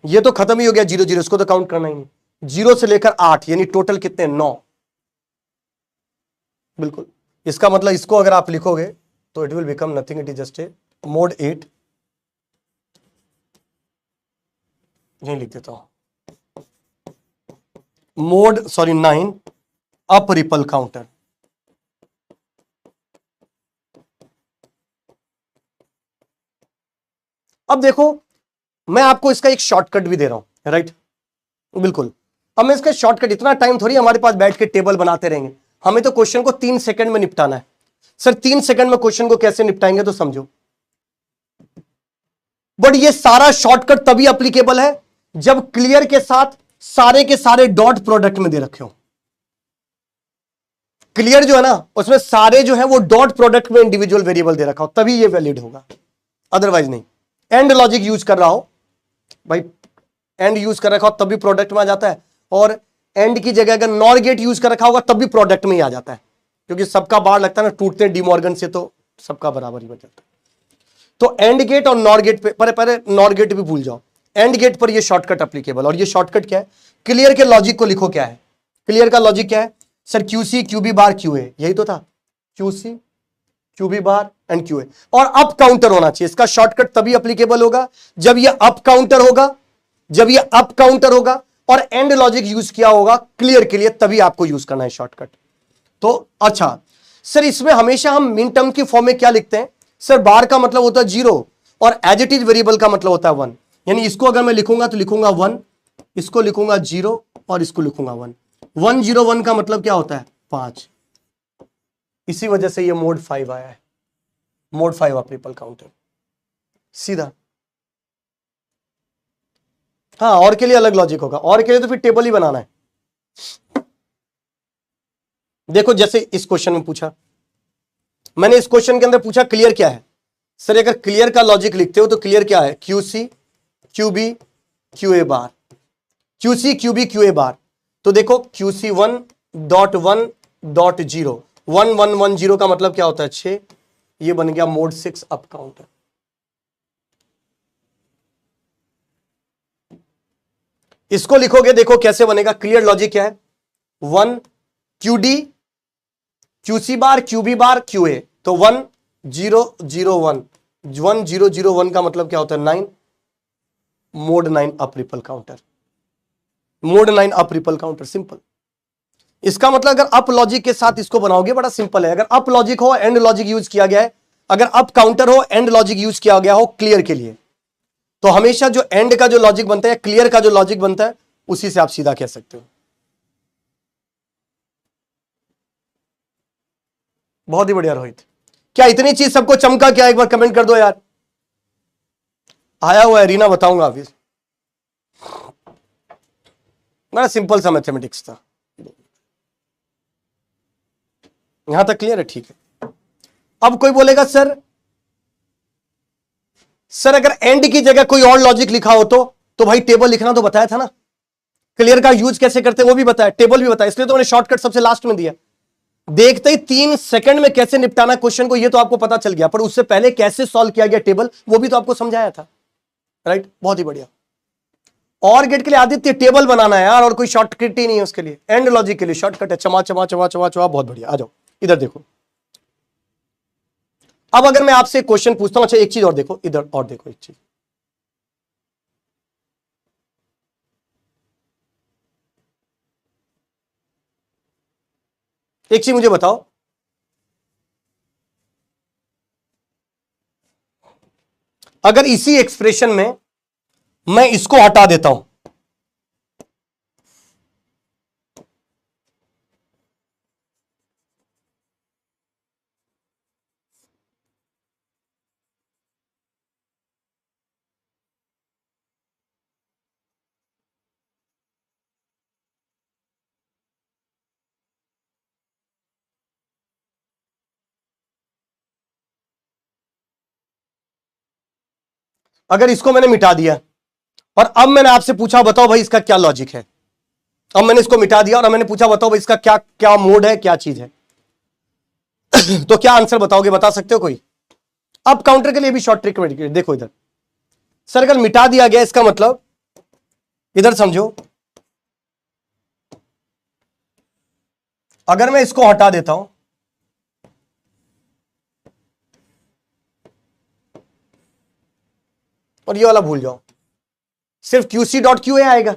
ये तो खत्म ही हो गया 0 0, इसको तो काउंट करना ही नहीं। 0 से लेकर 8 यानी टोटल कितने 9, बिल्कुल। इसका मतलब इसको अगर आप लिखोगे तो it will become nothing, it is just a mode 8, यही लिख देता हूं मोड 9 अप रिपल काउंटर। अब देखो मैं आपको इसका एक शॉर्टकट भी दे रहा हूं, राइट, बिल्कुल। अब मैं इसका शॉर्टकट, इतना टाइम थोड़ी हमारे पास बैठ के टेबल बनाते रहेंगे, हमें तो क्वेश्चन को 3 सेकंड में निपटाना है। सर 3 सेकंड में क्वेश्चन को कैसे निपटाएंगे तो समझो, बट ये सारा शॉर्टकट तभी एप्लीकेबल है जब क्लियर के साथ सारे के सारे डॉट प्रोडक्ट में दे रखे हो। क्लियर जो है ना उसमें सारे जो है वो डॉट प्रोडक्ट में इंडिविजुअल वेरिएबल दे रखा हो, तभी ये वैलिड होगा, अदरवाइज नहीं। एंड लॉजिक यूज कर रहा हो भाई, एंड यूज कर रखा हो तब भी प्रोडक्ट में आ जाता है, और एंड की जगह अगर नॉर गेट यूज कर रखा होगा तब भी प्रोडक्ट में ही आ जाता है, क्योंकि सबका बार लगता है ना, टूटते हैं डीमॉर्गन से तो सबका बराबर ही बन जाता है। तो एंड गेट और नॉर गेट पे, पहले नॉर गेट भी भूल जाओ, एंड गेट पर ये शॉर्टकट एप्लीकेबल। और ये शॉर्टकट क्या है, क्लियर के लॉजिक को लिखो, क्या है क्लियर का लॉजिक, क्या है sir, Q C Q B bar Q A, यही तो था, Q C Q B bar and Q A, और अप काउंटर होना चाहिए। इसका शॉर्टकट तभी एप्लीकेबल होगा जब ये अप काउंटर होगा, जब ये अप काउंटर होगा और एंड लॉजिक यूज किया होगा क्लियर के लिए, तभी आपको यूज करना है शॉर्टकट। तो अच्छा सर इसमें हमेशा हम मिन टर्म की फॉर्म में क्या लिखते हैं सर, बार का मतलब होता है 0 और एडिटिव वेरिएबल का मतलब होता है 1, यानी इसको अगर मैं लिखूंगा तो लिखूंगा 1, इसको लिखूंगा 0 और इसको लिखूंगा 1। 1 0 1 का मतलब क्या होता है 5, इसी वजह से ये मोड 5 आया है, मोड 5 ऑफ रिपल काउंटर, सीधा। हाँ, और के लिए अलग लॉजिक होगा, और के लिए तो फिर टेबल ही बनाना है। देखो जैसे इस क्वेश्चन में पूछा, मैंने इस क्वेश्चन के अंदर पूछा क्लियर क्या है सर, अगर क्लियर का लॉजिक लिखते हो तो क्लियर क्या है, Q C Q B Q A bar, Q C Q B Q A bar. तो देखो क्यू सी 1.1.0, 1110 का मतलब क्या होता है 6, ये बन गया मोड 6 अप काउंटर। इसको लिखोगे देखो कैसे बनेगा, क्लियर लॉजिक क्या है 1 Q D Q C bar Q B bar Q A, तो 1 0 0 1, 1 0 0 1 का मतलब क्या होता है 9, mode 9 up ripple counter, mode 9 up ripple counter, simple. इसका मतलब अगर अप लॉजिक के साथ इसको बनाओगे बड़ा सिंपल है, अगर अप लॉजिक हो एंड लॉजिक यूज किया गया है, अगर अप काउंटर हो एंड लॉजिक यूज किया गया हो क्लियर के लिए, तो हमेशा जो एंड का जो लॉजिक बनता है, क्लियर का जो लॉजिक बनता है, उसी से आप सीधा कह सकते हो। बहुत ही बढ़िया रोहित, क्या इतनी चीज सबको चमका क्या, एक बार कमेंट कर दो यार। आया हुआ है रीना, बताऊंगा अभी, बड़ा सिंपल सा मैथमेटिक्स था, यहां तक क्लियर है, ठीक है। अब कोई बोलेगा सर अगर एंड की जगह कोई और लॉजिक लिखा हो तो भाई टेबल लिखना तो बताया था ना, क्लियर का यूज कैसे करते हैं वो भी बताया, टेबल भी बताया, इसलिए तो मैंने शॉर्टकट सबसे लास्ट में दिया। देखते ही 3 सेकंड में कैसे निपटाना क्वेश्चन को, ये तो आपको पता चल गया, पर उससे पहले कैसे सॉल्व किया गया टेबल वो भी तो आपको समझाया था, राइट। बहुत ही बढ़िया। और गेट के लिए आदित्य टेबल बनाना है यार, और कोई शॉर्टकट ही नहीं है उसके लिए, एंड लॉजिक के लिए शॉर्टकट है, चमा चमा चमा चमा चमा। बहुत बढ़िया, आ जाओ इधर देखो। अब अगर मैं आपसे क्वेश्चन पूछता हूं, अच्छा एक चीज और देखो, इधर और देखो एक चीज, एक चीज मुझे बताओ, अगर इसी एक्सप्रेशन में मैं इसको हटा देता हूं, अगर इसको मैंने मिटा दिया और अब मैंने आपसे पूछा बताओ भाई इसका क्या लॉजिक है, अब मैंने इसको मिटा दिया और मैंने पूछा बताओ भाई इसका क्या क्या मोड है, क्या चीज है, तो क्या आंसर बताओगे, बता सकते हो कोई? अब काउंटर के लिए भी शॉर्ट ट्रिक देखो इधर। सर अगर मिटा दिया गया इसका मतलब, इधर समझो, अगर मैं इसको हटा देता हूं और ये वाला भूल जाओ, सिर्फ QC डॉट QA आएगा।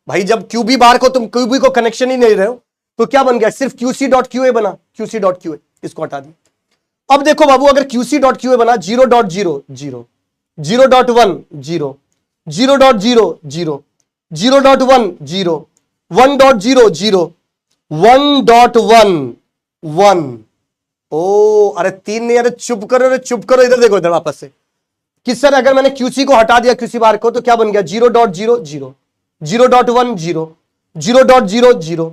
भाई जब QB बार को तुम QB को कनेक्शन ही नहीं रहे हो तो क्या बन गया, सिर्फ QC डॉट QA बना, QC डॉट QA, इसको हटा दिया। अब देखो बाबू, अगर QC डॉट QA बना 0.0 0, 0.1 0, 0.0 0, 0.1 0, 1.0 0, 1.1 1। ओ अरे 3 नहीं, अरे चुप करो, अरे चुप करो, इधर देखो, इधर वापस से कि सर अगर मैंने QC को हटा दिया QC बार को तो क्या बन गया, 0.0 0, 0.1 0, 0.0 0,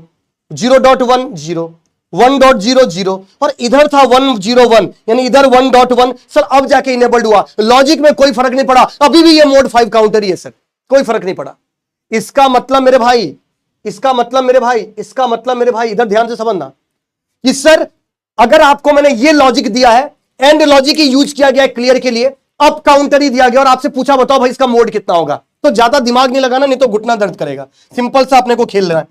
0.1 0, 1.0 0, और इधर था 101, यानी इधर 1.1। सर अब जाके इनेबल्ड हुआ, लॉजिक में कोई फर्क नहीं पड़ा, अभी भी ये मोड 5 काउंटर ही है सर, कोई फर्क नहीं पड़ा। इसका मतलब मेरे भाई, इसका मतलब मेरे भाई, इसका मतलब मेरे भाई, इधर ध्यान से समझना कि सर अगर आपको मैंने ये लॉजिक दिया है, एंड लॉजिक ही यूज किया गया है क्लियर के लिए, अब काउंटर ही दिया गया और आपसे पूछा बताओ भाई इसका मोड कितना होगा, तो ज्यादा दिमाग नहीं लगाना, नहीं तो घुटना दर्द करेगा। सिंपल सा अपने को खेल लेना है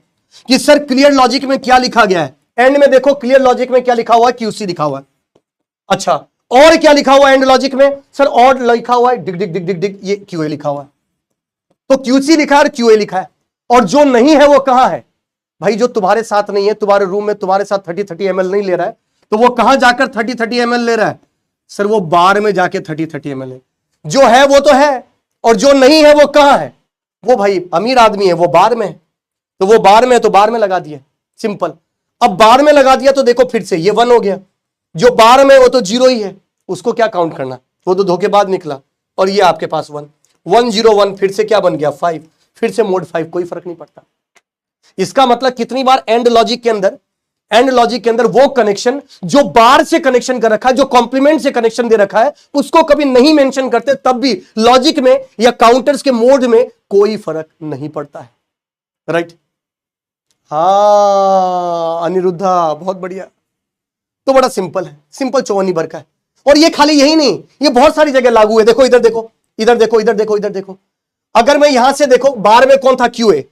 कि सर क्लियर लॉजिक में क्या लिखा गया है, एंड में देखो क्लियर लॉजिक में क्या लिखा हुआ है, QC लिखा हुआ है। अच्छा और क्या लिखा हुआ है एंड लॉजिक में, सर और लिखा हुआ है डिग डिग डिग डिग डिग, ये QA लिखा हुआ है। तो QC लिखा है और QA लिखा है, और जो नहीं है वो कहां है भाई, जो तुम्हारे साथ नहीं है, तुम्हारे रूम में तुम्हारे साथ 30-30 ml नहीं ले रहा है, तो वो कहां जाकर 30-30 ml ले रहा है, सर वो बार में जाके 30-30 ml है। जो है वो तो है, और जो नहीं है वो कहां है, वो भाई अमीर आदमी है, वो बार में है, तो वो बार में है तो बार में लगा दिया, सिंपल। अब बार में लगा दिया तो देखो फिर से ये 1 हो गया, जो बार में वो तो 0 ही है, उसको क्या काउंट करना, वो तो धोखेबाज निकला, और ये आपके पास 1 1 0 1, फिर से क्या बन गया 5, फिर से मोड 5, कोई फर्क नहीं पड़ता। इसका मतलब कितनी बार एंड लॉजिक के अंदर, एंड लॉजिक के अंदर वो कनेक्शन जो बार से कनेक्शन कर रखा है, जो कॉम्प्लीमेंट से कनेक्शन दे रखा है, उसको कभी नहीं मेंशन करते, तब भी लॉजिक में या काउंटर्स के मोड में कोई फर्क नहीं पड़ता है, राइट। हाँ अनिरुद्धा बहुत बढ़िया, तो बड़ा सिंपल है, सिंपल चौवनी भर का है, और ये खाली यही नहीं, ये बहुत सारी जगह लागू है। देखो इधर देखो, इधर देखो, इधर देखो, इधर देखो, अगर मैं यहां से देखो बार में कौन था QA,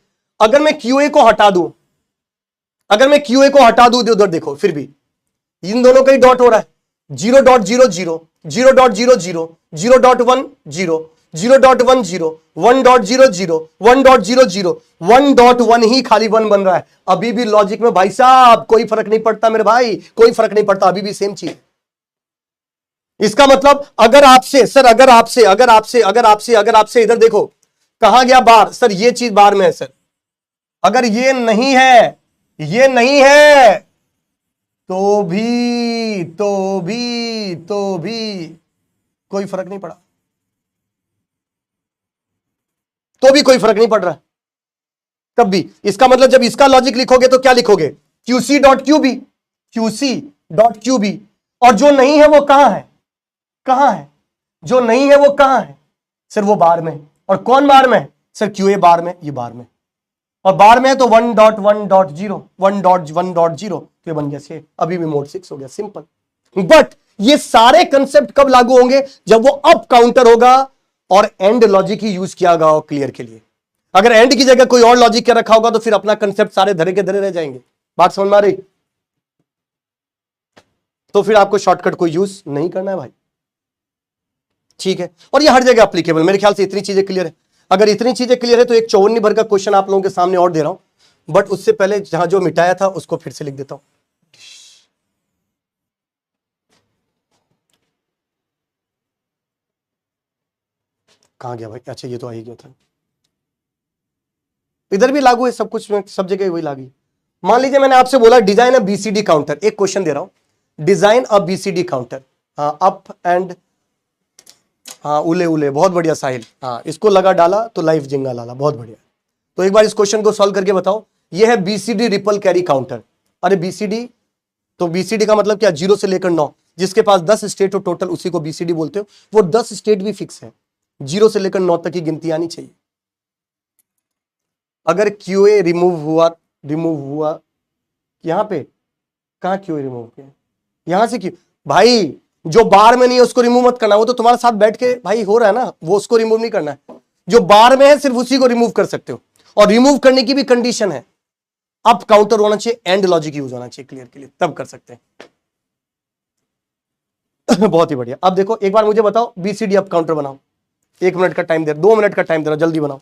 अगर मैं QA को हटा दूं, अगर मैं QA को हटा दूं, उधर देखो फिर भी इन दोनों का ही डॉट हो रहा है, 0.00 0.00 0.10 0 0.10 1.00 1.00 1.1 ही खाली 1 बन रहा है, अभी भी लॉजिक में भाई साहब कोई फर्क नहीं पड़ता मेरे भाई, कोई फर्क नहीं पड़ता, अभी भी सेम चीज। इसका मतलब अगर आपसे सर, अगर आपसे अगर आपसे अगर आपसे अगर आपसे इधर देखो कहां गया बार, सर ये चीज बार में है सर, अगर ये नहीं है, ये नहीं है, तो भी कोई फर्क नहीं पड़ा, तो भी कोई फर्क नहीं पड़ रहा, तब भी। इसका मतलब जब इसका लॉजिक लिखोगे तो क्या लिखोगे, QC dot QB, QC dot QB, और जो नहीं है वो कहां है, कहां है, जो नहीं है वो कहां है, सर वो बार में, और कौन बार में है, सर QA बार में, ये बार में, और बार में है तो 1.1.0 1.1.0 तो ये बन गया 6, अभी भी मोड 6 हो गया, सिंपल। बट ये सारे कंसेप्ट कब लागू होंगे? जब वो अप काउंटर होगा और एंड लॉजिक ही यूज किया गया क्लियर के लिए। अगर एंड की जगह कोई और लॉजिक क्या रखा होगा तो फिर अपना कंसेप्ट सारे धरे के धरे रह जाएंगे। बात समझ में आ रही? तो फिर आपको शॉर्टकट को यूज नहीं करना है भाई, ठीक है। और ये हर जगह एप्लीकेबल, मेरे ख्याल से इतनी चीजें क्लियर है। अगर इतनी चीजें क्लियर है तो एक 54 भर का क्वेश्चन आप लोगों के सामने और दे रहा हूं, बट उससे पहले जहां जो मिटाया था उसको फिर से लिख देता हूं। कहां गया भाई? अच्छा ये तो आ ही गया था। इधर भी लागू है सब कुछ में, सब जगह वही लागू है। मान लीजिए मैंने आपसे बोला डिजाइन अ बीसीडी काउंटर, एक क्वेश्चन दे रहा हूं, डिजाइन अ बीसीडी काउंटर, हाँ अप एंड, हाँ उले उले, बहुत बढ़िया साहिल, हाँ इसको लगा डाला तो लाइफ जिंगा लाला, बहुत बढ़िया। तो एक बार इस क्वेश्चन को सॉल्व करके बताओ। ये है बीसीडी रिपल कैरी काउंटर। अरे बीसीडी, तो बीसीडी का मतलब क्या? 0 से लेकर 9, जिसके पास 10 स्टेट हो टोटल उसी को बीसीडी बोलते हो। वो 10 स्टेट भी फिक्स है, 0 से लेकर 9 तक की गिनती आनी चाहिए। अगर क्यूए रिमूव हुआ यहां पे, कहां क्यूए रिमूव किया? यहां से क्यों भाई? जो बार में नहीं है उसको रिमूव मत करना, वो तो तुम्हारे साथ बैठ के भाई हो रहा है ना, वो उसको रिमूव नहीं करना है। जो बार में है सिर्फ उसी को रिमूव कर सकते हो, और रिमूव करने की भी कंडीशन है, अप काउंटर होना चाहिए, एंड लॉजिक यूज होना चाहिए क्लियर के लिए, तब कर सकते हैं। बहुत ही बढ़िया। अब देखो एक बार मुझे बताओ, बीसीडी अप काउंटर बनाओ। 1 मिनट का टाइम दे, 2 मिनट का टाइम दे रहा, जल्दी बनाओ।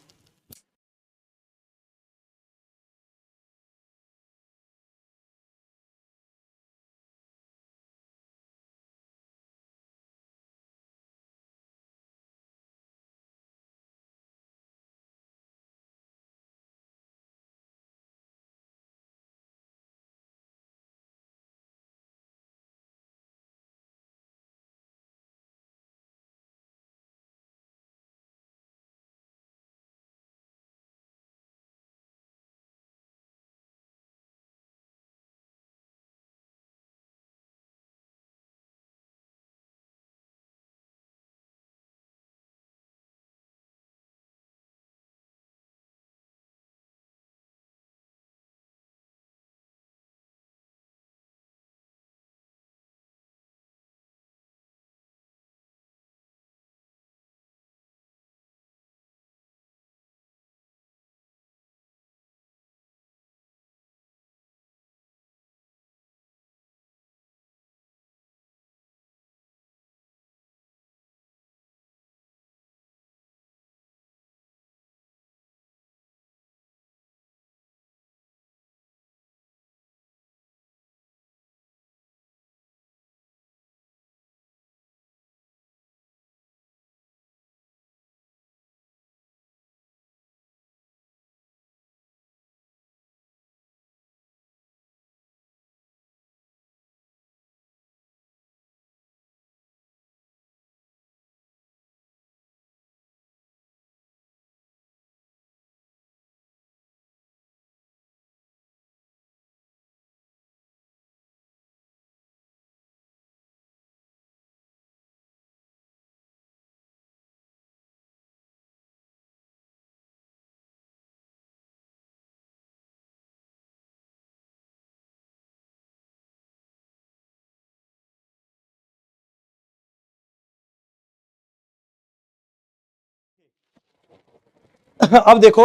अब देखो,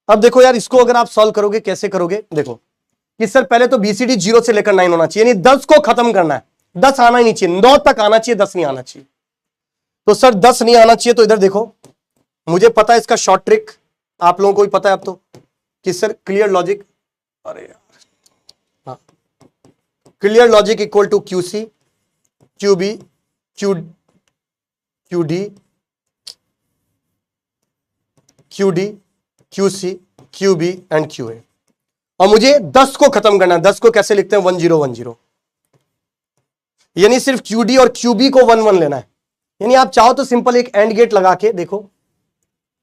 अब देखो यार, इसको अगर आप सॉल्व करोगे कैसे करोगे? देखो कि सर पहले तो बीसीडी 0 से लेकर 9 होना चाहिए, यानी 10 को खत्म करना है। 10 आना ही नहीं चाहिए, 9 तक आना चाहिए, 10 नहीं आना चाहिए। तो सर 10 नहीं आना चाहिए, तो इधर देखो, मुझे पता है इसका शॉर्ट ट्रिक, आप लोगों को भी पता है अब तो, कि सर क्लियर लॉजिक, अरे यार हाँ, clear logic equal to Q C Q B Q D Q D Q C Q B and Q A. और मुझे 10 को खत्म करना है। 10 को कैसे लिखते हैं? 1010, यानी सिर्फ क्यूडी और क्यूबी को 11 लेना है। यानी आप चाहो तो सिंपल एक एंड गेट लगा के देखो,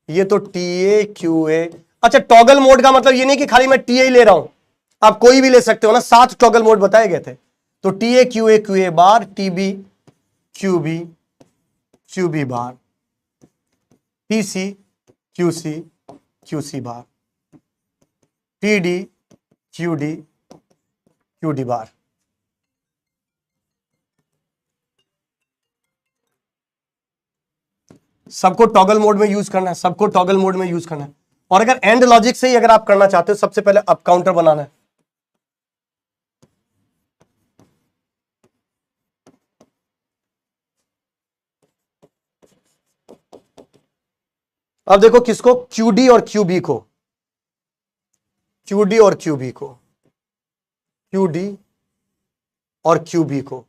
ये तो टीए क्यूए। अच्छा टॉगल मोड का मतलब ये नहीं कि खाली मैं टीए ही ले रहा हूं, आप कोई भी ले सकते हो ना, 7 टॉगल मोड बताए गए थे। तो TA QA QA bar, TB QB QB bar, TC QC QC bar. T D Q D Q D bar. सबको टॉगल मोड में यूज करना है, सबको टॉगल मोड में यूज करना है। और अगर एंड लॉजिक से ही अगर आप करना चाहते हो, सबसे पहले अप काउंटर बनाना है। अब देखो किसको, QD और QB को, QD और QB को, QD और QB को।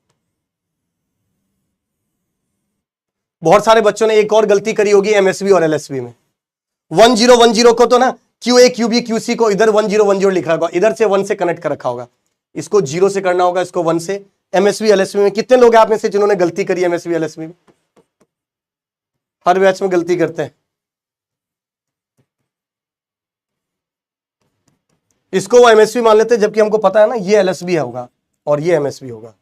बहुत सारे बच्चों ने एक और गलती करी होगी MSB और LSB में। 1010 को तो ना QA QB QC को इधर 1010 लिखा होगा, इधर से 1 से कनेक्ट कर रखा होगा, इसको 0 से करना होगा, इसको 1 से। MSB LSB में कितने लोग हैं आप में से जिन्होंने गलती करी MSB LSB में? हर बैच में गलती करते हैं। इसको वो MSB मान लेते हैं, जबकि हमको पता है ना ये LSB होगा और ये MSB होगा,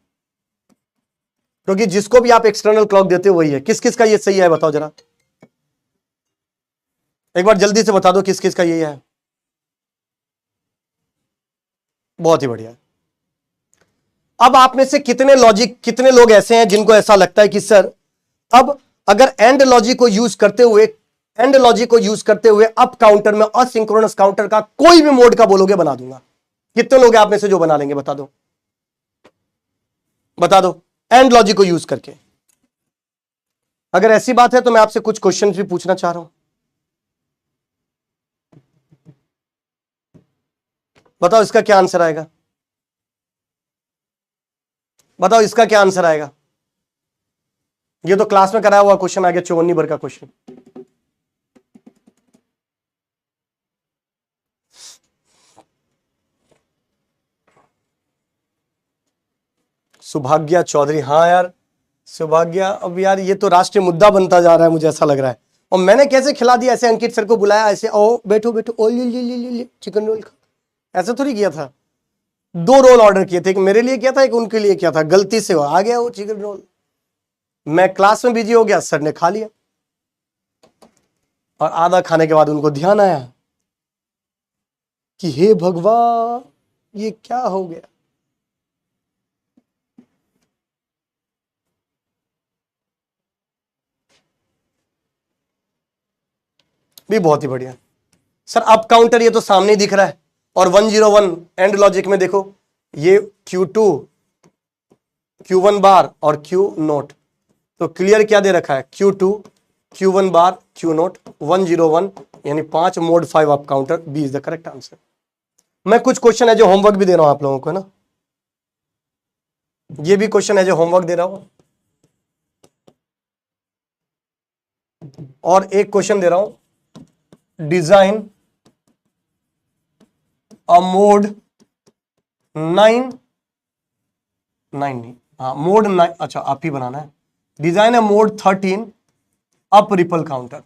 क्योंकि जिसको भी आप एक्सटर्नल क्लॉक देते हो वही है। किस किस का ये सही है बताओ जरा, एक बार जल्दी से बता दो किस किस का ये है। बहुत ही बढ़िया। अब आप में से कितने लोग ऐसे हैं जिनको ऐसा लगता है कि सर अब अगर एंड लॉजिक को यूज करते हुए अप काउंटर में असिंक्रोनस काउंटर का कोई भी मोड का बोलोगे बना दूंगा। कितने लोग आप में से जो बना लेंगे बता दो, बता दो, एंड लॉजिक को यूज करके। अगर ऐसी बात है तो मैं आपसे कुछ क्वेश्चंस भी पूछना चाह रहा हूं। बताओ इसका क्या आंसर आएगा, बताओ इसका क्या आंसर आएगा। ये तो क्लास में कराया हुआ क्वेश्चन आ गया, 54 नंबर का क्वेश्चन। सुभाग्या चौधरी, हाँ यार सुभाग्या, अब यार ये तो राष्ट्रीय मुद्दा बनता जा रहा है, मुझे ऐसा लग रहा है। और मैंने कैसे खिला दिया ऐसे, अंकित सर को बुलाया ऐसे, ओ बैठो बैठो, ओ ले चिकन रोल खा, ऐसा थोड़ी किया था। 2 रोल ऑर्डर किए थे, एक मेरे लिए किया था, एक उनके लिए किया था, गलती से आ गया वो चिकन रोल। मैं क्लास में बिजी हो गया, सर ने खा लिया, और आधा खाने के बाद उनको ध्यान आया कि हे भगवान ये क्या हो गया। भी बहुत ही बढ़िया सर। अप काउंटर ये तो सामने दिख रहा है, और 101 एंड लॉजिक में देखो ये Q2 Q1 बार और Q नोट, तो क्लियर क्या दे रखा है, Q2 Q1 बार Q नोट 101, यानी 5 mod 5 up counter. B is the correct answer. मैं कुछ क्वेश्चन है जो होमवर्क भी दे रहा हूं आप लोगों को ना, ये भी क्वेश्चन है जो होमवर्क दे रहा हूं, और एक क्वेश्चन दे रहा हूं, डिजाइन अ मोड 9 नहीं, हाँ मोड 9, अच्छा आप ही बनाना है। Design a mode 13 up ripple counter.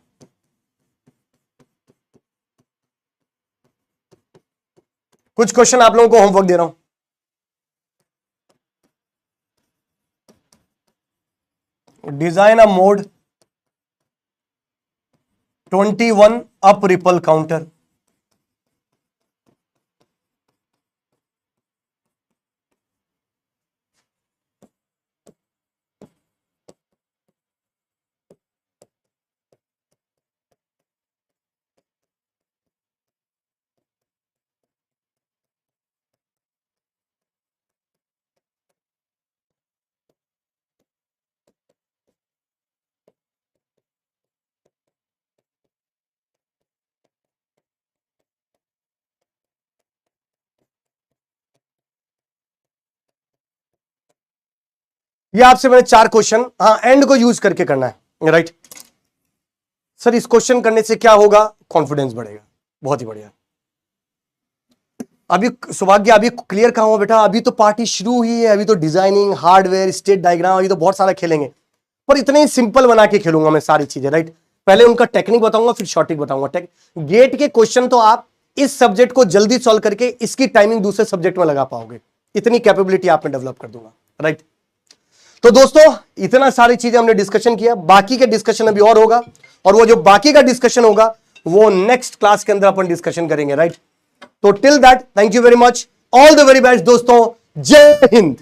कुछ क्वेश्चन आप लोगों को होमवर्क दे रहा हूं। Design a mode 21 up ripple counter. ये आपसे मैंने 4 क्वेश्चन, हाँ एंड को यूज करके करना है, राइट। सर इस क्वेश्चन करने से क्या होगा, कॉन्फिडेंस बढ़ेगा। बहुत ही बढ़िया। अभी सौभाग्य अभी क्लियर कहां हुआ बेटा, अभी तो पार्टी शुरू हुई है, अभी तो डिजाइनिंग, हार्डवेयर, स्टेट डायग्राम, अभी तो बहुत सारा खेलेंगे, पर इतने ही सिंपल बना के खेलूंगा मैं सारी चीजें, राइट। पहले उनका टेक्निक बताऊंगा, फिर शॉर्टिक बताऊंगा। गेट के क्वेश्चन तो आप इस सब्जेक्ट को जल्दी सॉल्व करके इसकी टाइमिंग दूसरे सब्जेक्ट में लगा पाओगे, इतनी कैपेबिलिटी आप में डेवलप कर दूंगा, राइट। तो दोस्तों इतना सारी चीजें हमने डिस्कशन किया, बाकी के डिस्कशन अभी और होगा, और वो जो बाकी का डिस्कशन होगा वो नेक्स्ट क्लास के अंदर अपन डिस्कशन करेंगे, राइट। तो till that thank you very much, all the very best दोस्तों, जय हिंद।